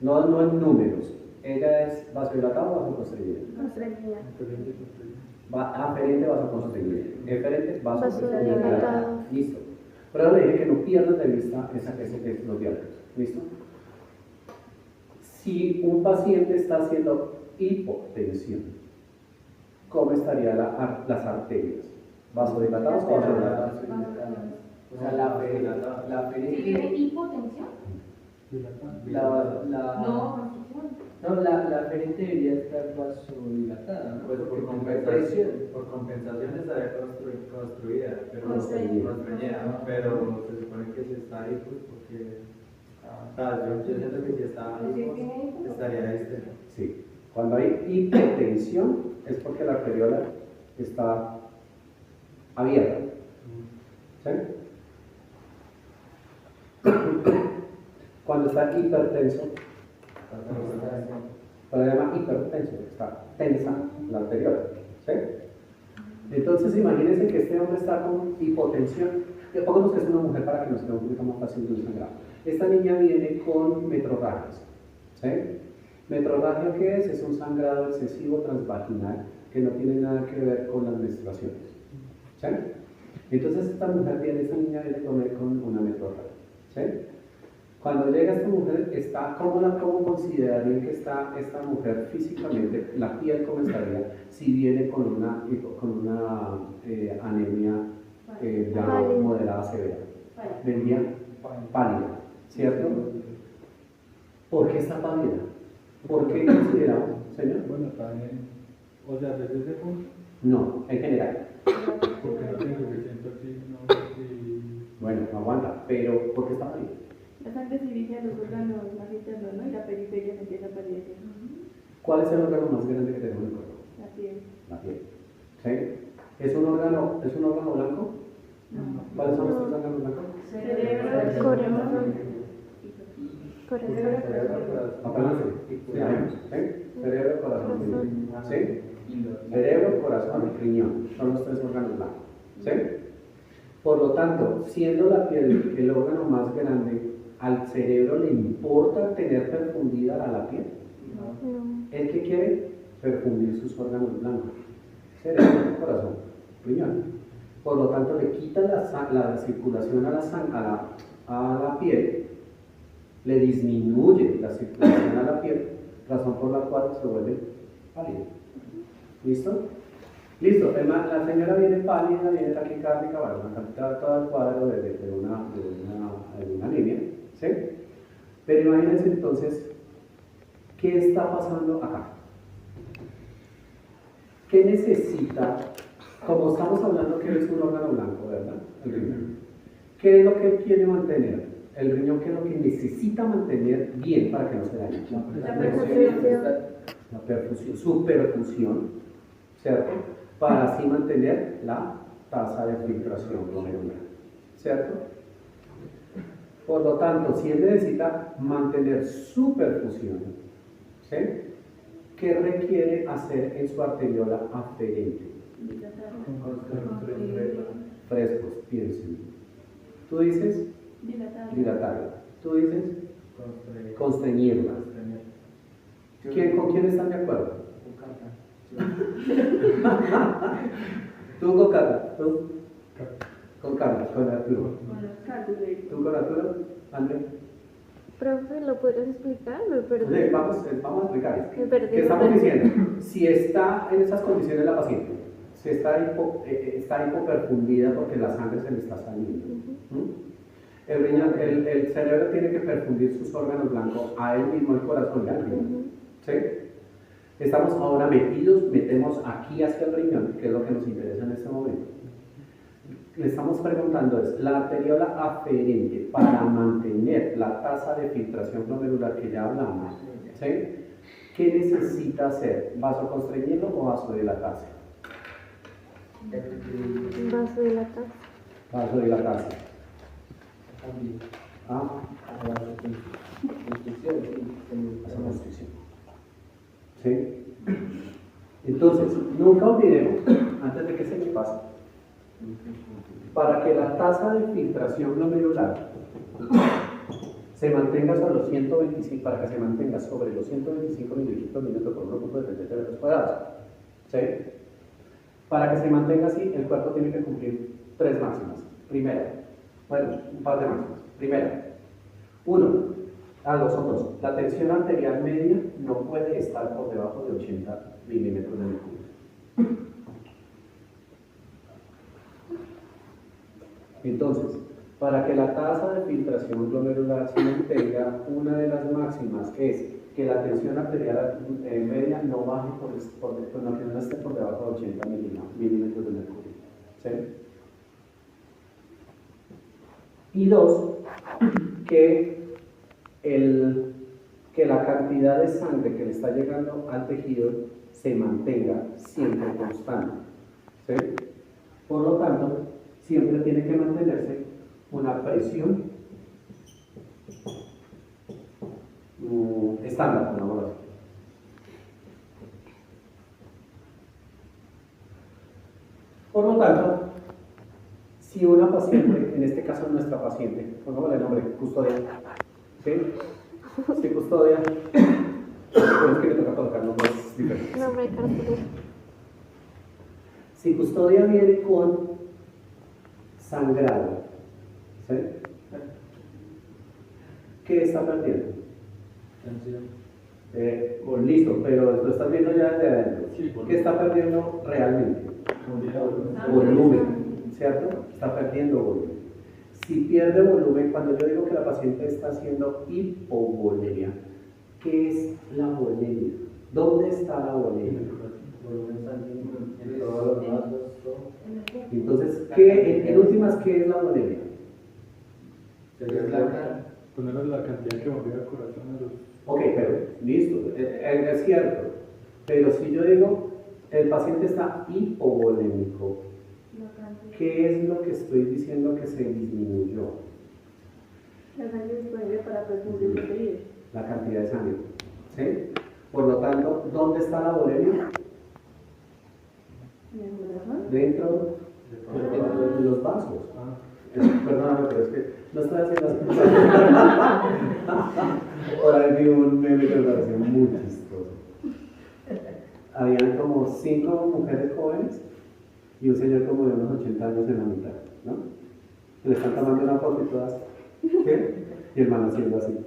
No en números. ¿Ella es vasodilatada o vasoconstrictiva? Constreñida. Aferente, vasoconstrictiva. Eferente, vasoconstrictiva. Vasodilatada. Listo. Pero le dije que no pierdas de vista los diámetros. ¿Listo? Si un paciente está haciendo hipotensión, ¿cómo estarían las arterias? ¿Vasodilatadas o vasodilatadas? O sea, la ¿Si tiene hipotensión? la aferente debería estar vasodilatada, ¿no? Pues por compensación estaría construida, pero constreñida, ¿no? Pero se supone que si está ahí, pues porque yo siento que si está ahí, estaría Sí. Cuando hay hipotensión es porque la arteriola está abierta. ¿Sí? Cuando está hipertenso, se llama hipertenso, está tensa la arteriola. ¿Sí? Entonces imagínense que este hombre está con hipotensión. Pongamos que es una mujer para que nos quede un poquito más fácil de un sangrado. Esta niña viene con metrorragias. ¿Sí? ¿Metrorragia qué es? Es un sangrado excesivo transvaginal que no tiene nada que ver con las menstruaciones. ¿Sí? Entonces esta niña viene con una metrorragia. ¿Sí? Cuando llega esta mujer, ¿cómo considerarían que está esta mujer físicamente? La piel, ¿cómo estaría? Si viene con una anemia ya moderada severa. Vendría pálida, ¿cierto? ¿Por qué está pálida? ¿Por qué consideramos, señor? Bueno, también, o sea, desde ese punto. No, en general. Porque no tiene suficiente oxígeno y... Bueno, no aguanta, pero ¿por qué está pálida? La sangre se dirige a los órganos más internos, ¿no? Y la periferia se empieza a palidecer. ¿Cuál es el órgano más grande que tenemos en el cuerpo? La piel. La piel. ¿Sí? ¿Es un órgano blanco? No. ¿Cuáles son estos órganos blancos? Cerebro, Corazón. Apréndanse. ¿Sí? Cerebro, corazón, riñón. ¿Sí? Cerebro, corazón, riñón. Son los tres órganos blancos. ¿Sí? Por lo tanto, siendo la piel el órgano más grande, ¿al cerebro le importa tener perfundida a la piel? No. ¿El que quiere? Perfundir sus órganos blancos. Cerebro, corazón, riñón. Por lo tanto, le quita la circulación a la piel, le disminuye la circulación a la piel, razón por la cual se vuelve pálida. ¿Listo? Listo, la señora viene pálida, viene taquicárdica, bueno, todo el cuadro de una anemia, ¿sí? Pero imagínense entonces, ¿qué está pasando acá? ¿Qué necesita? Como estamos hablando que es un órgano blanco, ¿verdad? El riñón. ¿Qué es lo que él quiere mantener? El riñón, ¿qué es lo que necesita mantener bien para que no se dañe? La perfusión, su perfusión, ¿cierto? Para así mantener la tasa de filtración glomerular, ¿cierto? Por lo tanto, si él necesita mantener su perfusión, ¿sí? ¿Qué requiere hacer en su arteriola aferente? Frescos, piensen. Tú dices dilatarla. Tú dices constreñirla. ¿Con quién están de acuerdo? Tú con Carla, tú con Carla, con Arturo. ¿Tú con Arturo? André. Profe, ¿lo podrías explicar? Me perdí. Vamos a explicar. Me perdí. ¿Qué estamos diciendo? Si está en esas condiciones la paciente, si está hipoperfundida porque la sangre se le está saliendo. El riñón, el cerebro tiene que perfundir sus órganos blancos a él mismo, el corazón y al riñón. ¿Sí? Estamos ahora metemos aquí hacia el riñón, que es lo que nos interesa en este momento. Le estamos preguntando es, la arteriola aferente para mantener la tasa de filtración glomerular que ya hablamos, ¿sí? ¿Qué necesita hacer? ¿Vasoconstreñirlo o vasodilatarse? Vasodilatarse. Vasodilatarse. ¿Ah? Vasoconstricción. ¿Sí? Entonces, nunca olvidemos, antes de que se me pase, para que la tasa de filtración glomerular se mantenga sobre los 125, para que se mantenga sobre los 125 mililitros por minuto por 1.33 metros cuadrados, ¿sí? Para que se mantenga así, el cuerpo tiene que cumplir 3 máximas. Primera, bueno, un par de máximas. Primera, 1, son 2. La tensión arterial media no puede estar por debajo de 80 milímetros de mercurio. Entonces, para que la tasa de filtración glomerular se mantenga, una de las máximas es que la tensión arterial media no baje no esté por debajo de 80 milímetros de mercurio. ¿Sí? Y 2, que la cantidad de sangre que le está llegando al tejido se mantenga siempre constante. ¿Sí? Por lo tanto, siempre tiene que mantenerse una presión estándar, pongámoslo así. Por lo tanto, si una paciente, en este caso nuestra paciente, pongámosle el nombre, custodia, ¿sí? Si custodia, pues que le toca colocar nombres diferentes. Nombre de cartulina. Si custodia viene con sangrado, ¿sí? ¿Qué está perdiendo? Listo, pero lo estás viendo ya desde adentro. ¿Qué está perdiendo realmente? Volumen, ¿cierto? Está perdiendo volumen. Si pierde volumen, cuando yo digo que la paciente está haciendo hipovolemia, ¿qué es la volemia? ¿Dónde está la volemia? En todos los vasos. Entonces, en últimas, ¿qué es la volemia? Poner la cantidad que bombea el corazón a los... Ok, pero listo, es cierto. Pero si yo digo, el paciente está hipovolémico, ¿qué es lo que estoy diciendo que se disminuyó? La sangre disponible para perfundir el tejido. La cantidad de sangre. ¿Sí? Por lo tanto, ¿dónde está la volemia? Dentro de los vasos. Perdóname, pero es que no estoy haciendo así. Ahora vi un meme que me pareció muy chistoso. Habían como 5 mujeres jóvenes y un señor como de unos 80 años en la mitad, ¿no? Le están tomando una foto y todas, ¿qué? Y el man haciendo así.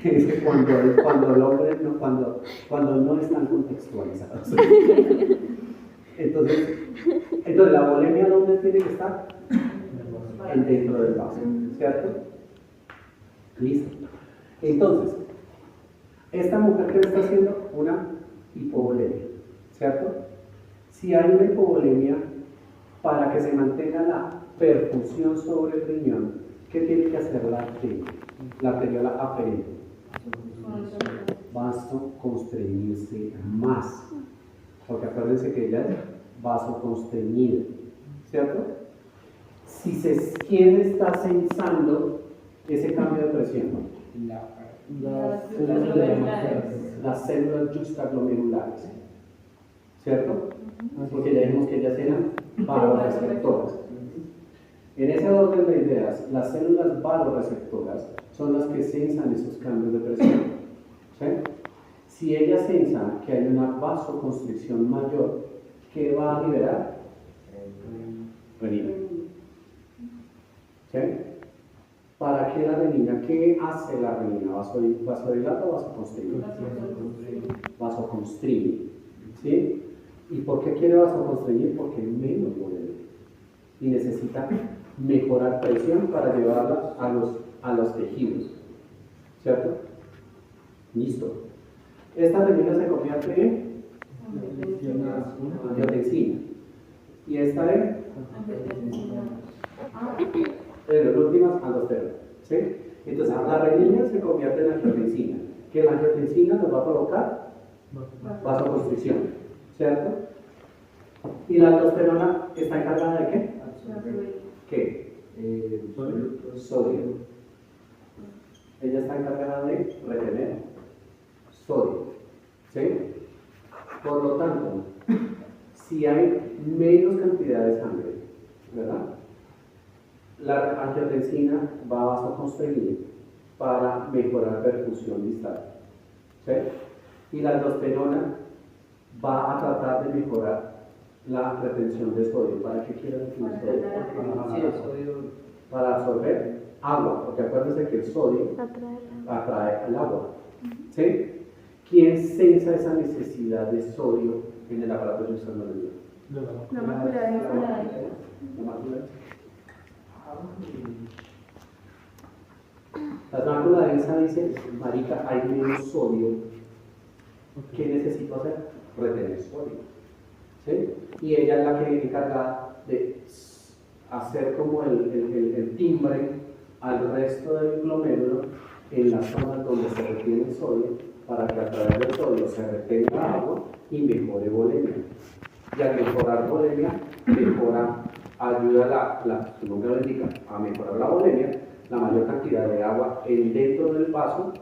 Y dice, cuando el hombre, cuando no están contextualizados. Entonces, la volemia, ¿dónde tiene que estar? Dentro del vaso, ¿cierto? Listo. Entonces, esta mujer que está haciendo una hipovolemia, ¿cierto? Si hay una hipovolemia, para que se mantenga la perfusión sobre el riñón, ¿qué tiene que hacer la arteriola aferente? Vasoconstreñirse más. Porque acuérdense que ella es vasoconstreñida, ¿cierto? ¿Quién está sensando ese cambio de presión? Las células juxtaglomerulares, ¿cierto? porque ya dijimos que ellas eran vasoreceptoras. En ese orden de ideas, las células vasoreceptoras son las que sensan esos cambios de presión. ¿Sí? Si ellas sensan que hay una vasoconstricción mayor, ¿qué va a liberar? Renina. ¿Sí? ¿Para qué la renina? ¿Qué hace la renina? ¿Vasodilata o vasoconstriñe? Vasoconstriñe. ¿Sí? ¿Y por qué quiere vasoconstriñir? Porque es menos volumen y necesita mejorar presión para llevarla a los tejidos. ¿Cierto? Listo. Esta renina se convierte en angiotensina. ¿Y esta es? Las últimas, aldosterona. ¿Sí? Entonces, la renina se convierte en angiotensina. Que la angiotensina nos va a provocar vasoconstricción. ¿Cierto? ¿Y la aldosterona está encargada de qué? ¿Qué? Sodio. Ella está encargada de retener sodio. ¿Sí? Por lo tanto, si hay menos cantidad de sangre, ¿verdad? La angiotensina va a vasoconstricir para mejorar perfusión distal. ¿Sí? Y la aldosterona va a tratar de mejorar la retención de sodio. ¿Para qué quiere retener sodio? Para absorber agua, porque acuérdense que el sodio atrae al agua. ¿Sí? ¿Quién sensa esa necesidad de sodio en el aparato de externo? La mácula densa. La mácula. La mácula densa dice, marica, hay menos sodio. ¿Qué necesito hacer? Retener sodio. ¿Sí? Y ella es la que es encargada de hacer como el timbre al resto del glomérulo en las zonas donde se retiene el sodio, para que a través del sodio se retenga agua y mejore volemia. Y al mejorar volemia, ayuda su nombre lo indica, a mejorar la volemia, la mayor cantidad de agua dentro del vaso,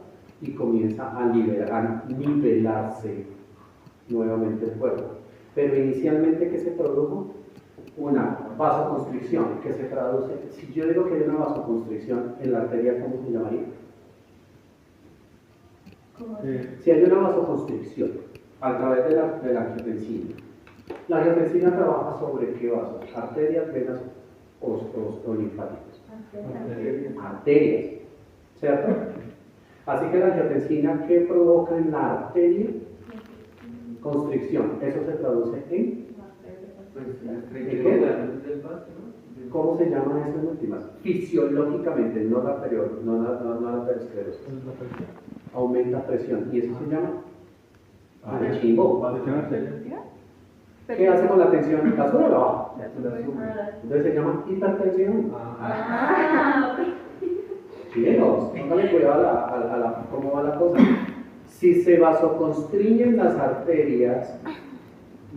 y comienza a nivelarse nuevamente el cuerpo. Pero inicialmente, ¿qué se produjo? Una vasoconstricción, que se traduce, si yo digo que hay una vasoconstricción en la arteria, ¿cómo se llamaría? Si hay una vasoconstricción a través de la angiotensina, la angiotensina trabaja sobre qué vasos, arterias, venas o linfáticos. Arterias, ¿cierto? Así que la angiotensina, ¿qué provoca en la arteria? Constricción. Eso se traduce en ¿cómo se llama eso en últimas? Fisiológicamente, no la arteriol, no la arteriosclerosis. Aumenta presión. ¿Y eso se llama? Chimbo. ¿Qué hace con la tensión? ¿La sube o la baja? Entonces se llama hipertensión. Chilenos, póngale cuidado a cómo va la cosa. Si se vasoconstriñen las arterias,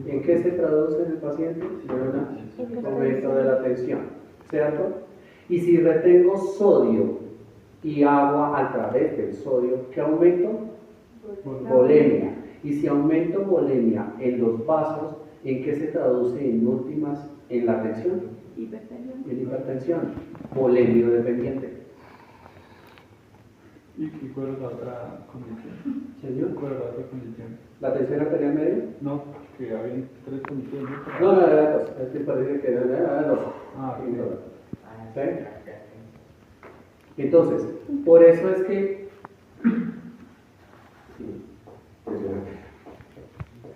¿en qué se traduce en el paciente? En un aumento de la tensión, ¿cierto? Y si retengo sodio y agua a través del sodio, ¿qué aumento? Volemia. Y si aumento volemia en los vasos, ¿en qué se traduce en últimas en la tensión? Hipertensión. En hipertensión, volemio dependiente. ¿Y cuál es la otra condición? ¿Señor? ¿Cuál es la otra condición? ¿La tensión arterial media? No, que había tres condiciones. No, era dos. Es que parece que era dos. ¿Sí? Entonces, por eso es que...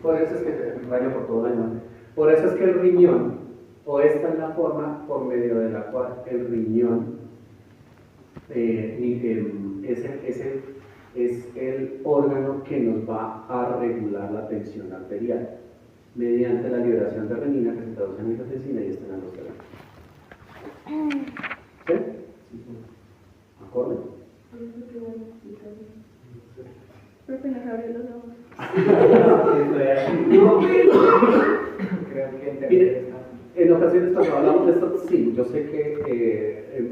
Por eso es que rayo por todo el año. Por eso es que el riñón, o esta es la forma por medio de la cual el riñón es el órgano que nos va a regular la tensión arterial mediante la liberación de renina, que se traduce en angiotensina y está en aldosterona. ¿Sí? ¿Acorde? Profe, nos abrió los ojos. Mire, en ocasiones cuando hablamos de esto, sí, yo sé que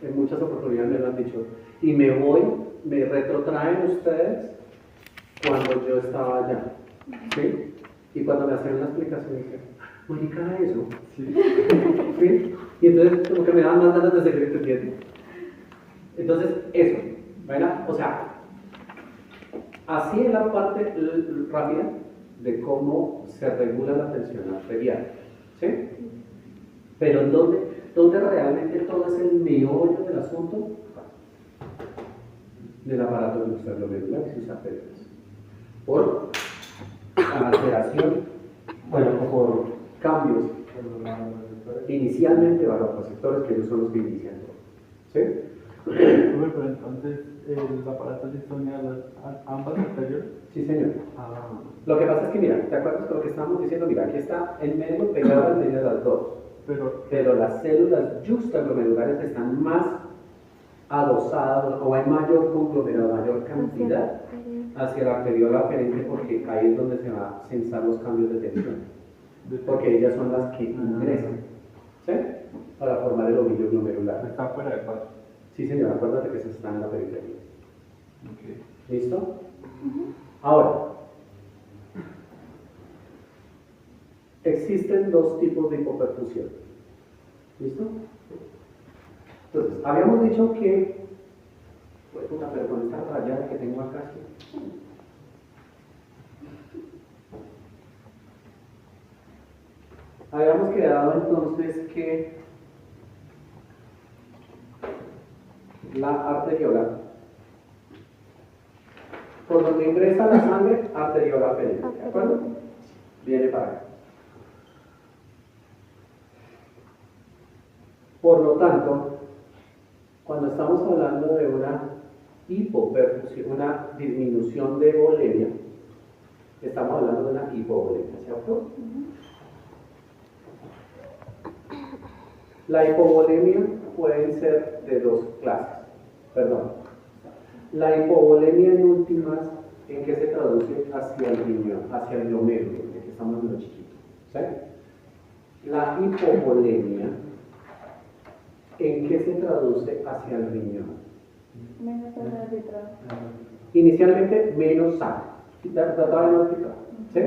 en muchas oportunidades me lo han dicho, y me retrotraen ustedes cuando yo estaba allá, ¿sí? Y cuando me hacían la explicación, dije, marica, eso. Sí. ¿Sí? Y entonces como que me daban más ganas de seguir entendiendo. Entonces, eso, ¿verdad? O sea, así es la parte rápida de cómo se regula la tensión arterial. ¿Sí? Pero ¿dónde realmente todo es el meollo del asunto? Del aparato extraglomerular y sus arterias. Por alteración, bueno, o por cambios inicialmente vasoconstrictores, que ellos son los que inician todo. ¿Sí? Pero entonces el aparato sí son ambas anteriores. Sí, señor. Ah. Lo que pasa es que, mira, ¿te acuerdas con lo que estábamos diciendo? Mira, aquí está en medio pegado al medio de las dos. Pero las células yuxtaglomerulares están más adosadas o hay mayor conglomerado, mayor cantidad hacia la arteriola aferente, porque ahí es donde se va a censar los cambios de tensión. Porque ellas son las que ingresan, ¿sí? Para formar el ovillo glomerular. Está fuera del paso. Sí, señor, acuérdate que se está en la periferia. Okay. ¿Listo? Ahora, existen dos tipos de hipoperfusión. ¿Listo? Entonces, habíamos dicho que, pues puta, pero con esta rayada que tengo acá, ¿sí? Habíamos quedado entonces que la arteriola, por donde ingresa la sangre, arteriola aferente, ¿de acuerdo? Viene para acá. Por lo tanto, cuando estamos hablando de una hipoperfusión, una disminución de volemia, estamos hablando de una hipovolemia, ¿cierto? La hipovolemia puede ser de dos clases. Perdón. La hipovolemia en últimas, ¿en qué se traduce? Hacia el riñón, hacia el glomérulo, de que estamos en lo chiquito. ¿Sí? La hipovolemia, ¿en qué se traduce hacia el riñón? Menos sangre arbitraria. Inicialmente, menos sangre. Trataba de explicar. ¿Sí?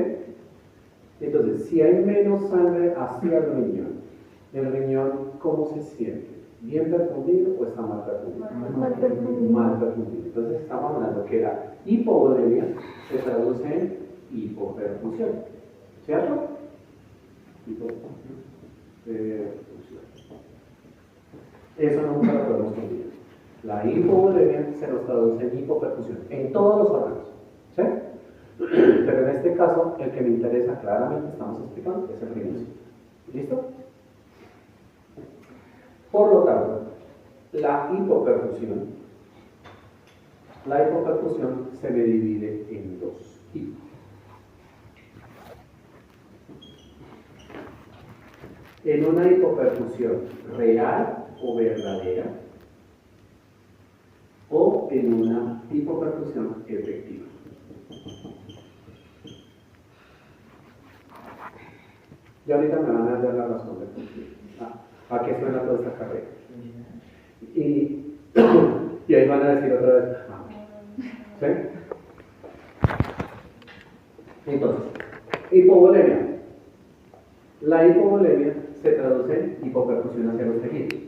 Entonces, si hay menos sangre hacia el riñón, ¿cómo se siente? ¿Bien perfundido o está mal perfundido? Mal perfundido. Mal perfundido. Entonces estamos hablando que la hipovolemia se traduce en hipoperfusión. ¿Cierto? Hipoperfusión. Eso nunca lo podemos olvidar. La hipovolemia se nos traduce en hipoperfusión en todos los órganos. ¿Sí? Pero en este caso, el que me interesa claramente, estamos explicando, es el riñón. ¿Listo? Por lo tanto, la hipoperfusión se me divide en dos tipos. En una hipoperfusión real o verdadera, o en una hipoperfusión efectiva. Y ahorita me van a dar la razón de por qué. ¿A qué suena toda esta carrera? Y ahí van a decir otra vez, ¿sí? Entonces, hipovolemia. La hipovolemia se traduce en hipoperfusión hacia los tejidos.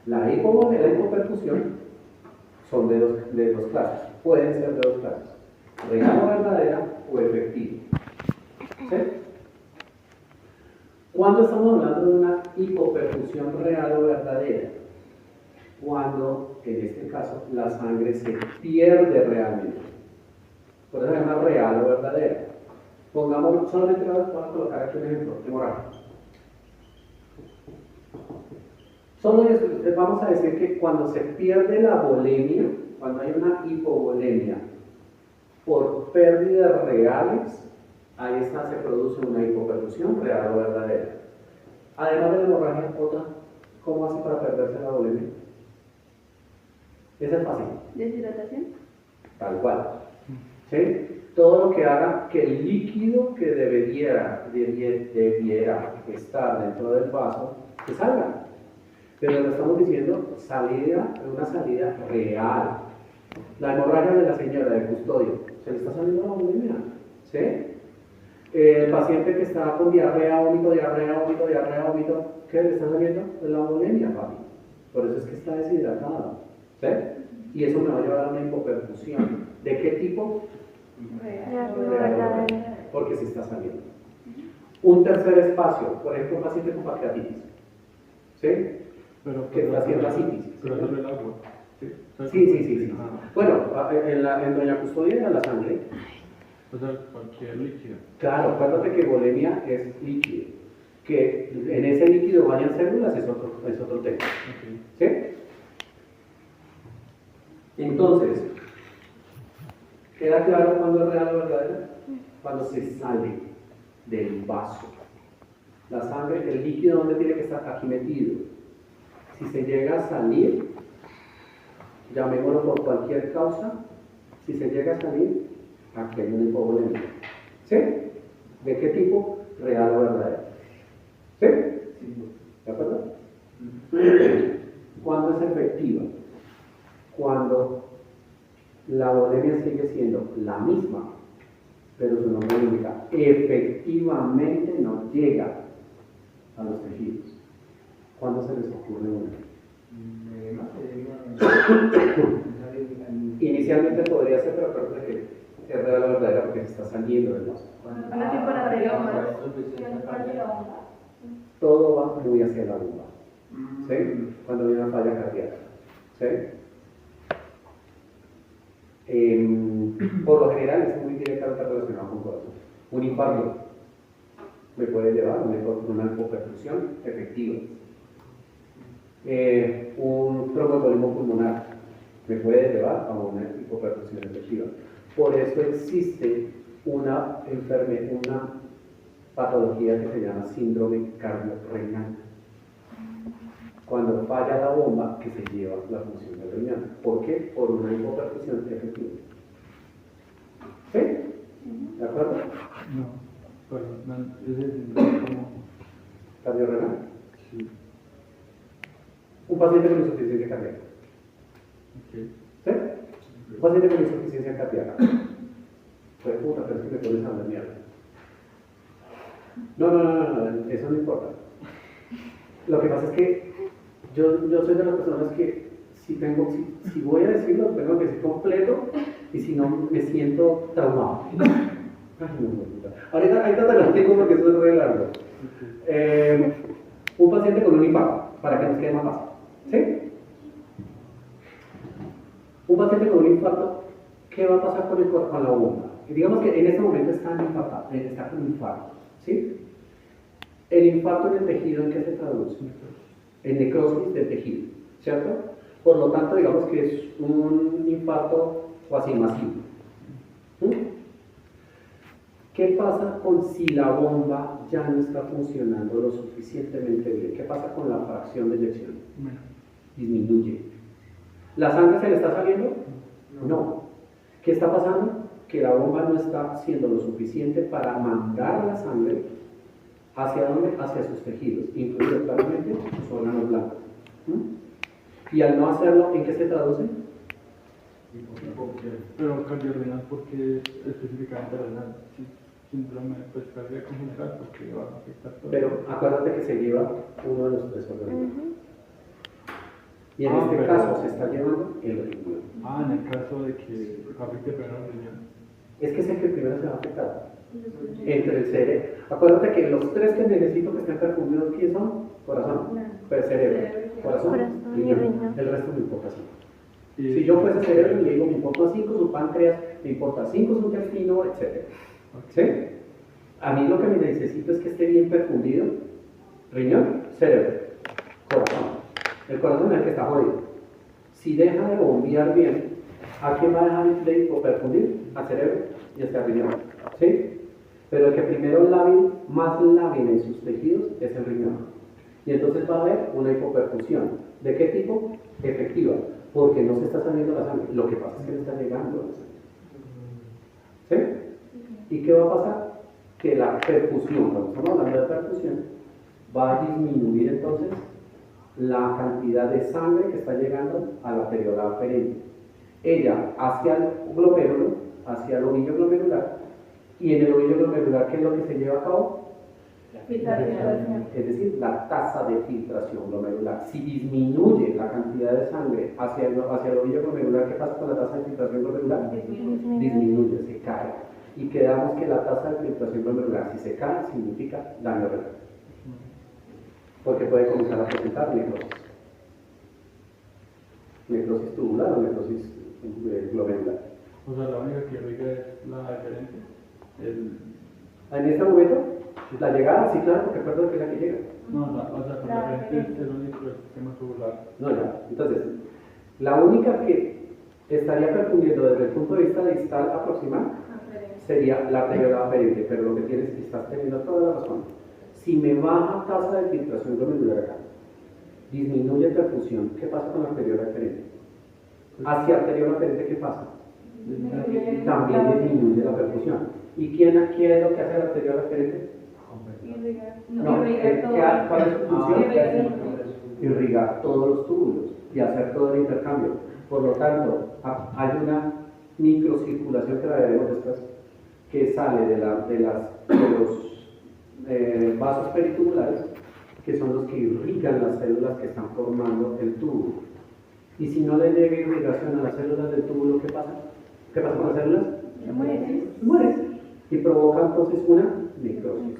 La hipoperfusión son de dos clases, pueden ser de dos clases, real o verdadera o efectiva. ¿Sí? ¿Cuándo estamos hablando de una hipoperfusión real o verdadera? Cuando, en este caso, la sangre se pierde realmente. Por eso se llama real o verdadera. Pongamos, solamente vamos a colocar aquí un ejemplo, hemorragia. Solo vamos a decir que cuando se pierde la volemia, cuando hay una hipovolemia por pérdidas reales, ahí está, se produce una hipoperfusión real o verdadera. Además de la hemorragia, otra, ¿cómo hace para perderse la volemia? Esa es fácil. ¿Deshidratación? Tal cual. ¿Sí? Todo lo que haga que el líquido que debiera estar dentro del vaso, que salga. Pero lo estamos diciendo, una salida real. La hemorragia de la señora de custodio, se le está saliendo la volemia. ¿Sí? El paciente que está con diarrea, vómito, ¿qué le está saliendo? Es la bulimia, papi. Por eso es que está deshidratado. ¿Sí? Y eso me va a llevar a una hipoperfusión. ¿De qué tipo? Porque se está saliendo. Un tercer espacio, por ejemplo, un paciente con pancreatitis. ¿Sí? Que está haciendo asitis. Pero eso es el agua. Sí. Bueno, en doña Custodia era la sangre. O sea, cualquier líquido. Claro, acuérdate que bulimia es líquido. Que en ese líquido vayan células es otro tema. Okay. ¿Sí? Entonces, ¿queda claro cuándo es real o verdadero? Cuando se sale del vaso. La sangre, el líquido, ¿dónde tiene que estar? Aquí metido. Si se llega a salir, llamémoslo por cualquier causa, si se llega a salir, aquí hay una hipovolemia. ¿Sí? ¿De qué tipo? Real o verdadero. ¿Sí? ¿De acuerdo? ¿Cuándo es efectiva? Cuando la volemia sigue siendo la misma, pero su nombre indica efectivamente no llega a los tejidos. ¿Cuándo se les ocurre una? Inicialmente podría ser, pero acuérdate que es real o verdadera porque se está saliendo del vaso. Una tipo de arterioma. Todo va muy hacia la bomba. ¿Sí? Cuando viene una falla cardíaca. ¿Sí? Por lo general es muy directamente relacionado con corazón. Un infarto me puede llevar a una hipoperfusión efectiva. Un tromboembolismo pulmonar me puede llevar a una hipoperfusión efectiva. Por eso existe una patología que se llama síndrome cardiorrenal. Cuando falla la bomba que se lleva la función del riñón. ¿Por qué? Por una hipoperfusión efectiva. ¿Sí? ¿De acuerdo? No, pero no, ese es como... ¿Cardiorrenal? Sí. Un paciente con insuficiencia cardíaca. Okay. ¿Sí? Un paciente con insuficiencia cardíaca. Pues puta, pero es que me pones a hablar mierda. No, eso no importa. Lo que pasa es que yo soy de las personas que si voy a decirlo, tengo que decir completo y si no, me siento traumado. Ay, no, puta. Ahorita te lo digo porque eso es re largo. Un paciente con un infarto, para que nos quede más fácil. ¿Sí? Un paciente con un infarto, ¿qué va a pasar con la bomba? Y digamos que en ese momento está con infarto. ¿Sí? El infarto en el tejido, ¿en qué se traduce? En necrosis del tejido, ¿cierto? Por lo tanto, digamos que es un infarto cuasi masivo. ¿Qué pasa si la bomba ya no está funcionando lo suficientemente bien? ¿Qué pasa con la fracción de eyección? Disminuye. ¿La sangre se le está saliendo? No. ¿Qué está pasando? Que la bomba no está haciendo lo suficiente para mandar la sangre ¿hacia dónde? Hacia sus tejidos, incluidos claramente sus órganos blancos. Y al no hacerlo, ¿en qué se traduce? Pero cardiorrenal, porque específicamente renal. Sí, síndrome pues, cardíaco central, porque va a afectar todo. Pero acuérdate que se lleva uno de los tres órganos. Y en este caso se está llevando el riñón. En el caso de que afecte primero el riñón. Es que es el que primero se va a afectar. Entre el cerebro. Acuérdate que los tres que necesito que estén perfundidos, ¿quién son? Corazón, cerebro, corazón, riñón. El resto me importa 5. Si yo fuese cerebro, le digo, me importa 5 su páncreas, me importa 5 su intestino, etc. ¿Sí? A mí lo que me necesito es que esté bien perfundido. Riñón, cerebro, corazón. El corazón es el que está jodido. Si deja de bombear bien, ¿a quién va a dejar de hipoperfundir? Al cerebro y hasta el riñón. ¿Sí? Pero el que primero más lábil en sus tejidos es el riñón. Y entonces va a haber una hipoperfusión. ¿De qué tipo? Efectiva. Porque no se está saliendo la sangre. Lo que pasa es que no está llegando la sangre. ¿Sí? ¿Y qué va a pasar? Que la perfusión, cuando estamos hablando de perfusión, va a disminuir entonces la cantidad de sangre que está llegando a la areola aferente. Ella hacia el glomérulo, hacia el ovillo glomerular, Y en el ovillo glomerular, ¿qué es lo que se lleva a cabo? Filtración. Es decir, la tasa de filtración glomerular. Si disminuye la cantidad de sangre hacia el ovillo glomerular, ¿qué pasa con la tasa de filtración glomerular? Disminuye, se cae. Y quedamos que la tasa de filtración glomerular, si se cae, significa daño renal. Porque puede comenzar a presentar necrosis. Necrosis tubular o necrosis glomerular. O sea, la única que riga es la diferente. En este momento, la llegada, sí, claro, porque acuerdo que es la que llega. No, o sea, con la diferente es el único del sistema tubular. No, ya. Entonces, la única que estaría percutiendo desde el punto de vista distal aproximal sería la arteriola aferente, pero lo que tienes es que estás teniendo toda la razón. Si me baja tasa de filtración glomerular acá, disminuye perfusión, ¿qué pasa con la arteriola aferente? Hacia arteriola aferente, ¿qué pasa? También disminuye la perfusión. ¿Y quién es lo que hace la arteriola aferente? No, ¿cuál es su función? Irrigar todos los túbulos y hacer todo el intercambio. Por lo tanto, hay una microcirculación que la veremos después, que sale de los vasos peritubulares, que son los que irrigan las células que están formando el túbulo. Y si no le llega irrigación a las células del túbulo, ¿qué pasa? ¿Qué pasa con las células? Mueren. Y provoca entonces una necrosis.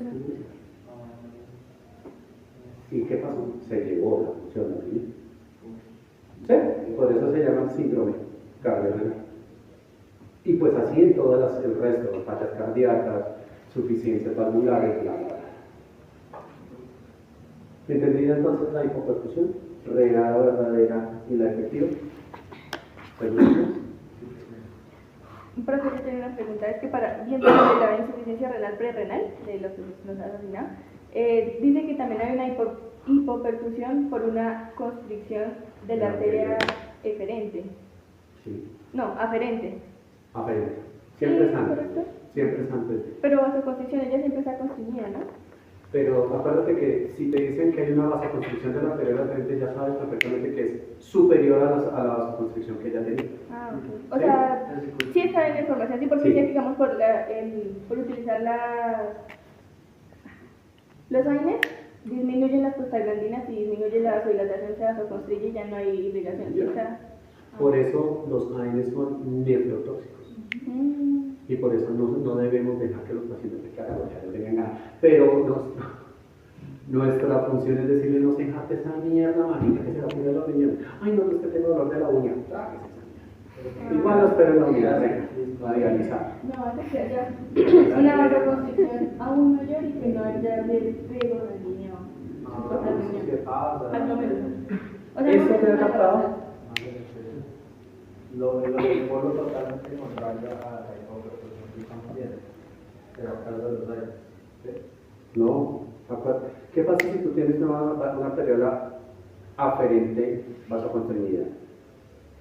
¿Y qué pasó? Se llevó la función de vida. ¿Sí? Por eso se llama síndrome cardiovascular. Y pues así en todas el resto, fallas cardíacas, suficiencia valvular, bla, bla, bla. ¿Entendida entonces la hipoperfusión? Regada verdadera y la efectiva. ¿Preguntas? Profesor, yo tengo una pregunta, es que viendo de la insuficiencia renal prerrenal, de los que nos han asesinado, dice que también hay una hipoperfusión por una constricción de la arteria eferente. Sí. No, aferente. Aferente. Siempre es antes. ¿Correcto? Siempre es antes. Pero vasoconstricción, ella siempre está constreñida, ¿no? Pero acuérdate que si te dicen que hay una vasoconstricción de la arteria aferente, ya sabes perfectamente que es superior a la vasoconstricción que ella tenía. Ah, ok. O sea, sí está en la información, sí, porque Sí. ya digamos por utilizar los AINES, disminuyen las prostaglandinas y disminuye la vasodilatación, se vasoconstriye y ya no hay irrigación. ¿Sí? Por eso los AINES son nefrotóxicos. Y por eso no debemos dejar que los pacientes se hagan lo que no tengan ganas. Pero nuestra función es decirle, no se jate esa mierda, mágica que se va a poner los riñones. Ay, no, es que tengo dolor de la uña. Tráguese esa mierda. Igual lo espero en la unidad, va a dializar. No, es que haya una vasoconstricción aún mayor y que no haya riego sanguíneo. ¿Qué pasa? Al número. ¿Eso te ha captado? Lo del polo totalmente contrario a la hipoperfusión que estamos viendo, pero acá de los aires. ¿Sí? No. ¿Qué pasa si tú tienes una arteriola aferente vasoconstreñida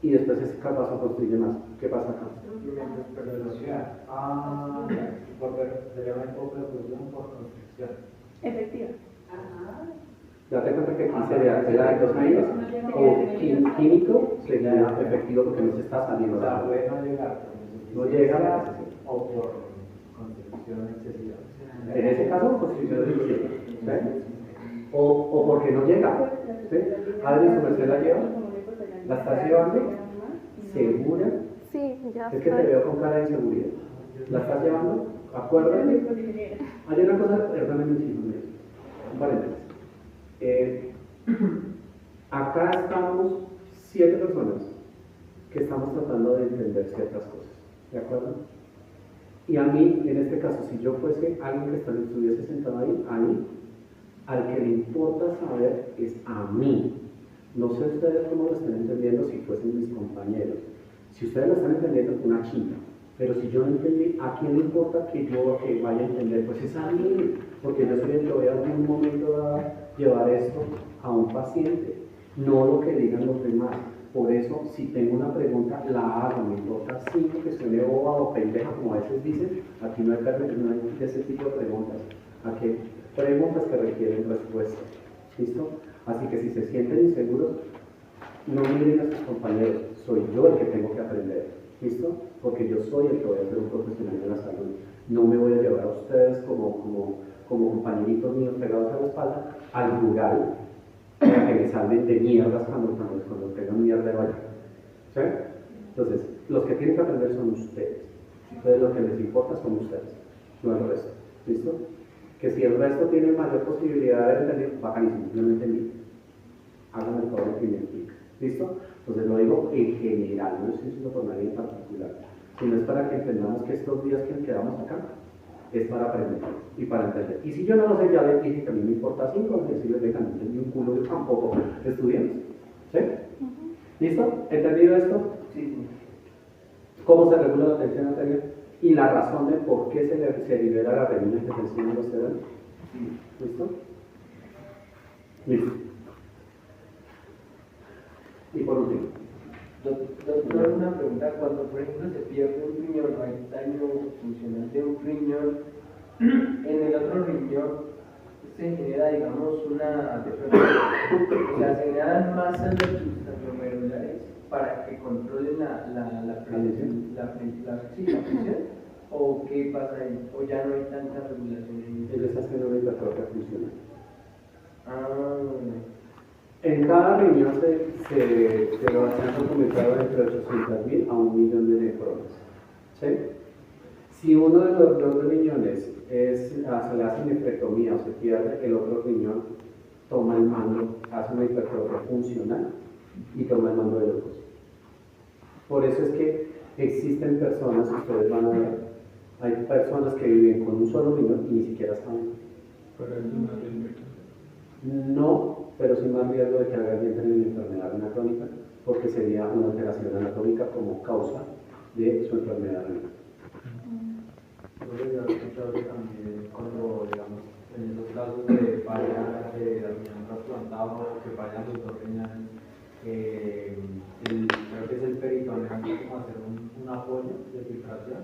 y después ese vasoconstriñe más? ¿Qué pasa acá? Se llama hipoperfusión por constricción. Efectiva. Date cuenta que aquí sería de dos medidas, o químico sería efectivo porque no se está saliendo. O sea, puede no llegar No llega. o por constricción excesiva. En ese caso, constricción excesiva. ¿Sí? O porque no llega. ¿Sí? Adri, ¿su merced la lleva? ¿La estás llevando? ¿Segura? Sí, ya Es que te estoy. veo con cara de inseguridad. ¿La estás llevando? Acuérdate. Hay una cosa, perdónenme muchísimo, un paréntesis. Acá estamos 7 personas que estamos tratando de entender ciertas cosas, ¿de acuerdo? Y a mí, en este caso, si yo fuese alguien que estuviese sentado ahí, al que le importa saber es a mí. No sé ustedes cómo lo están entendiendo si fuesen mis compañeros. Si ustedes lo están entendiendo, una chimba. Pero si yo no entendí, ¿a quién le importa que vaya a entender? Pues es a mí, porque yo soy el que voy a en un momento dado llevar esto a un paciente, no lo que digan los demás. Por eso, si tengo una pregunta, la hago, me importa cinco que suene boba o pendeja, como a veces dicen, aquí no hay de ese tipo de preguntas. Aquí hay preguntas que requieren respuesta. ¿Listo? Así que si se sienten inseguros, no miren a sus compañeros, soy yo el que tengo que aprender. ¿Listo? Porque yo soy el que voy a ser un profesional de la salud. no me voy a llevar a ustedes como compañeritos míos pegados a la espalda al rural para que me salven de mierdas cuando tengan mierda de vaya. ¿Sí? Entonces, los que tienen que aprender son ustedes. Entonces, lo que les importa son ustedes, no el resto. ¿Listo? Que si el resto tiene mayor posibilidad de entender, bacanísimo, yo no entendí. Háganme todo lo que me explica. ¿Listo? Entonces, lo digo en general, no estoy diciendo por nadie en particular, sino es para que entendamos que estos días que quedamos acá es para aprender y para entender. Y si yo no lo sé, ya les dije que a mí me importa 5, decirles, vengan, no entendí un culo, yo tampoco estudiemos. ¿Sí? ¿Listo? ¿Entendido esto? Sí. ¿Cómo se regula la tensión arterial? Y la razón de por qué se libera la renina que tensión arterial. ¿Listo? Listo. Y por último. Doctor, una pregunta. Cuando, por ejemplo, se pierde un riñón, no hay daño funcional de un riñón, en el otro riñón se genera, digamos, o sea, se generan masas de glomerulares para que controlen la presión, o qué pasa ahí, o ya no hay tanta regulación. Ellos hacen una hipertrofia funcional. Ah, En cada riñón se lo han documentado entre 800.000 a 1.000.000 de nefrones. ¿Sí? Si uno de los dos riñones se le hace nefrectomía o se pierde, el otro riñón toma el mando, hace una hipertrofia funcional y toma el mando de los dos. Por eso es que existen personas, ustedes van a ver, hay personas que viven con un solo riñón y ni siquiera saben. No, pero sin más riesgo de que alguien tenga una enfermedad renal crónica, porque sería una alteración anatómica como causa de su enfermedad renal. Entonces, yo he escuchado que también cuando, digamos, en esos casos de falla de riñón trasplantado, que fallan los dos riñones, creo que es el peritoneal, como hacer un apoyo de filtración.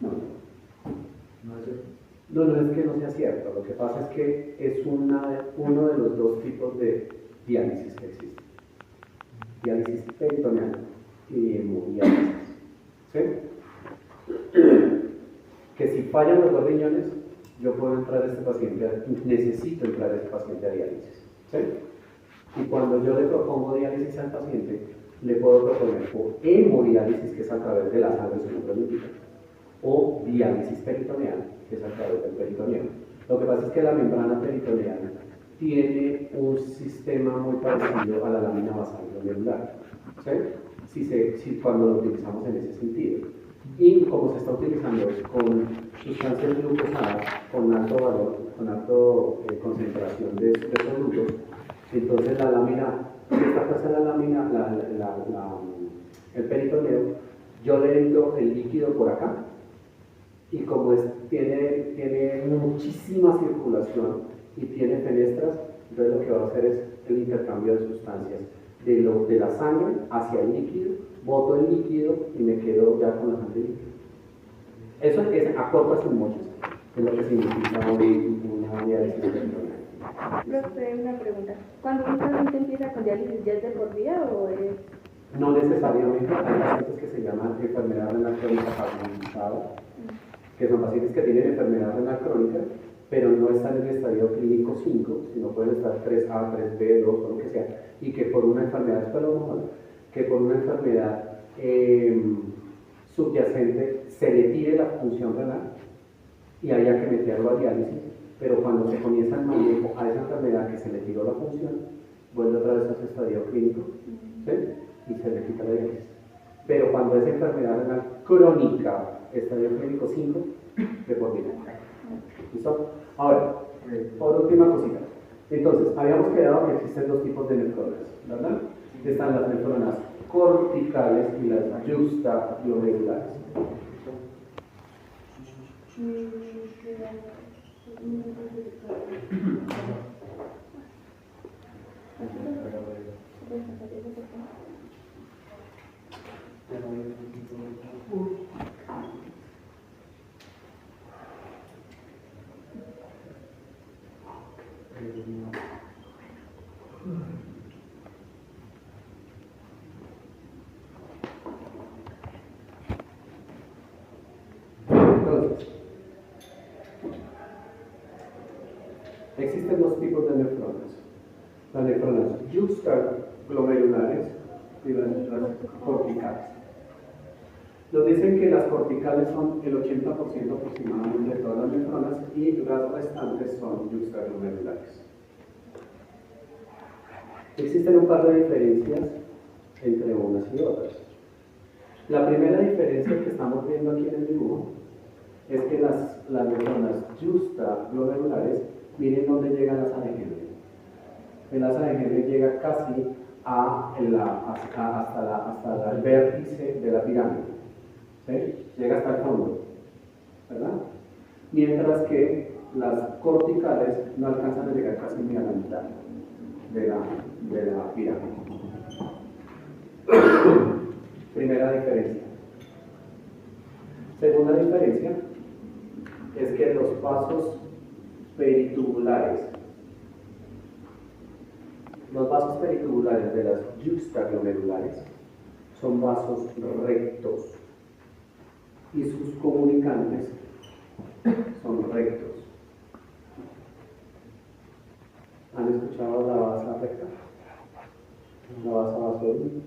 No es eso. No, no es que no sea cierto, lo que pasa es que es uno de los dos tipos de diálisis que existen. Diálisis peritoneal y hemodiálisis. ¿Sí? Que si fallan los dos riñones, yo puedo entrar a este paciente, necesito entrar a este paciente a diálisis. ¿Sí? Y cuando yo le propongo diálisis al paciente, le puedo proponer por hemodiálisis, que es a través de la sangre supralítica, o diálisis peritoneal, que es a través del peritoneo. Lo que pasa es que la membrana peritoneal tiene un sistema muy parecido a la lámina basal glomerular, ¿sí? Cuando lo utilizamos en ese sentido. Y como se está utilizando con sustancias glucosadas con alto valor, con alta concentración de esos grupos, entonces la lámina, esta fuerza de la lámina, el peritoneo, yo le entro el líquido por acá, y como tiene muchísima circulación y tiene fenestras, entonces lo que va a hacer es el intercambio de sustancias de la sangre hacia el líquido, boto el líquido y me quedo ya con la sangre líquida. Eso es a cortas y muchas, es lo que significa una diálisis peritoneal. Profe, una pregunta. ¿Cuando un paciente empieza con diálisis ya es de por vida o es...? No necesariamente, hay pacientes que se llaman enfermedad renal crónica avanzada, que son pacientes que tienen enfermedad renal crónica, pero no están en el estadio clínico 5, sino pueden estar 3A, 3B, 2 o lo que sea, y que por una enfermedad espelomorfal, que por una enfermedad subyacente se le tire la función renal y haya que meterlo a diálisis, pero cuando se comienza el manejo a esa enfermedad que se le tiró la función, vuelve otra vez a su estadio clínico, ¿sí? Y se le quita la diálisis. Pero cuando es enfermedad renal crónica, estadio clínico 5, de por vida. ¿Listo? Ahora, por última cosita. Entonces, habíamos quedado que existen dos tipos de nefronas, ¿verdad? Están las nefronas corticales y las juxtaglomerulares. nefronas. Las nefronas juxtaglomerulares y las corticales. Nos dicen que las corticales son el 80% aproximadamente de todas las nefronas y las restantes son juxtaglomerulares. Existen un par de diferencias entre unas y otras. La primera diferencia que estamos viendo aquí en el dibujo es que las nefronas juxtaglomerulares, miren dónde llegan las ANGL. El ANGL llega casi hasta el vértice de la pirámide, ¿sí? Llega hasta el fondo, ¿verdad? Mientras que las corticales no alcanzan a llegar casi ni a la mitad de la pirámide. Primera diferencia. Segunda diferencia es que los vasos peritubulares de las juxtaglomerulares son vasos rectos y sus comunicantes son rectos. ¿Han escuchado la basa recta? La basa vasoil.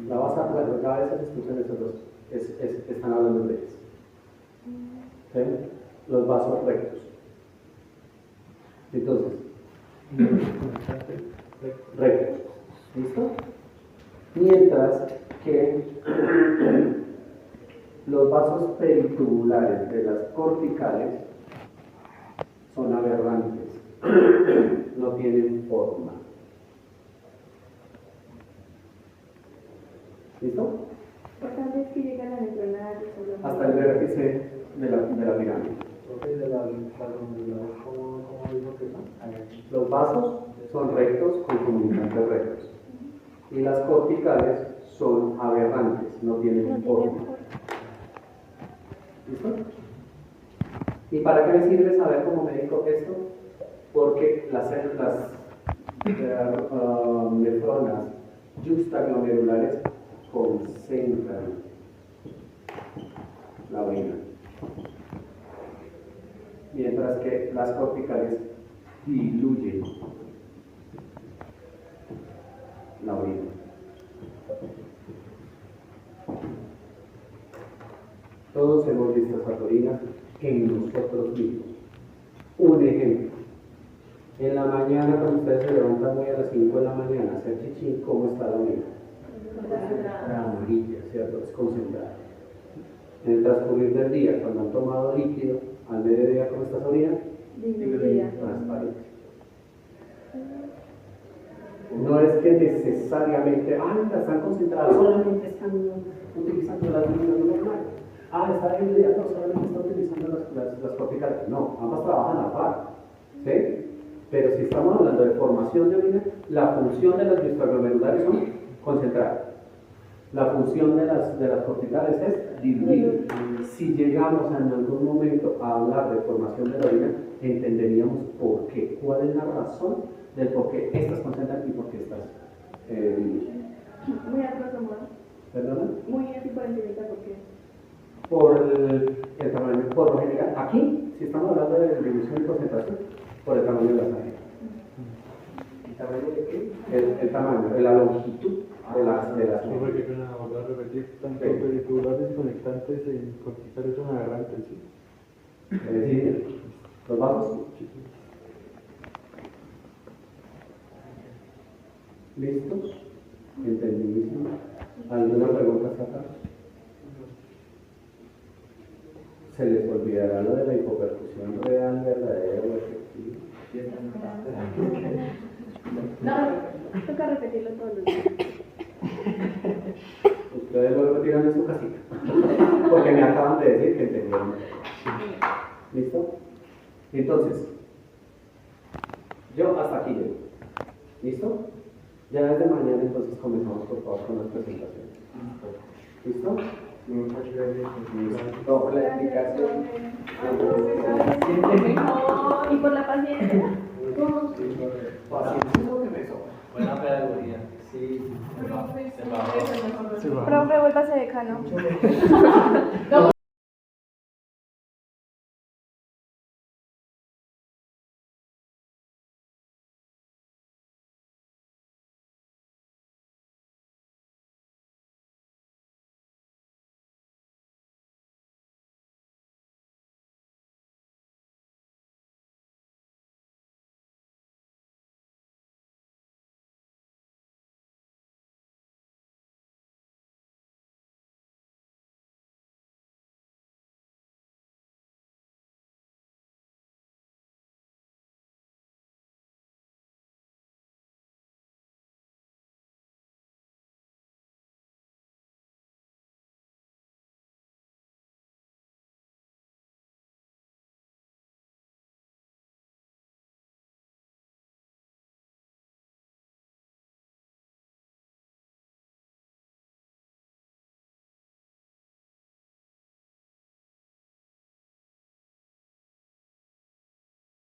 La basa, bueno, cada vez se escuchan esos dos, están hablando de ellos. ¿Sí? Los vasos rectos. Entonces, rectos. ¿Listo? Mientras que los vasos peritubulares de las corticales son aberrantes, no tienen forma. ¿Listo? ¿Por dónde es que llega la nefrona? Hasta el vértice de la pirámide. De la juxtaglomerulares, ¿cómo digo que son? Los vasos son rectos con comunicantes rectos. Y las corticales son aberrantes, no tienen forma. ¿Listo? ¿Y para qué me sirve saber como médico esto? Porque las células nefronas juxtaglomerulares concentran la orina, mientras que las corticales diluyen la orina. Todos hemos visto estas orinas en nosotros mismos. Un ejemplo. En la mañana, cuando ustedes se levantan muy a las 5 de la mañana a hacer chichi, ¿cómo está la orina? Amarilla, ¿cierto? Es concentrada. En el transcurrir del día, cuando han tomado líquido, al mediodía, ¿cómo está su orina? Transparente. No es que necesariamente, están concentradas, solamente están utilizando las líneas normales. Está en el día, no, solamente está utilizando las corticales. No, ambas trabajan a la par. ¿Sí? Pero si estamos hablando de formación de orina, la función de las juxtaglomerulares son concentrar. La función de las corticales es diluir. Si llegamos en algún momento a hablar de formación de la orina, entenderíamos por qué. ¿Cuál es la razón del por qué estas concentran y por qué estas diluyen? Muy atrás, amor. ¿Perdona? Muy así por encima, ¿por qué? Por el tamaño, por lo general. Aquí, si estamos hablando de dilución y concentración, por el tamaño de la sangre. ¿El tamaño de qué? El tamaño, la longitud de las Solo que van a volver a repetir, tanto peritubulares conectantes en corticales son aberrantes, ¿sí? Es decir, los vasos. ¿Listos? ¿Entendidísimo? ¿Alguna pregunta hasta acá? ¿Se les olvidará lo de la hipoperfusión real, verdadera o efectiva? No, toca repetirlo todos los días. Ustedes lo retiran en su casita, porque me acaban de decir que entendieron. ¿Listo? Entonces, yo hasta aquí llego. ¿Listo? Ya desde mañana entonces comenzamos por favor con las presentaciones. ¿Listo? Muchas gracias por la explicación. Y por la paciencia. Paciencia es lo que me sobra. Buena pedagogía. Sí. Se va. Profe, vuélvase decano. No,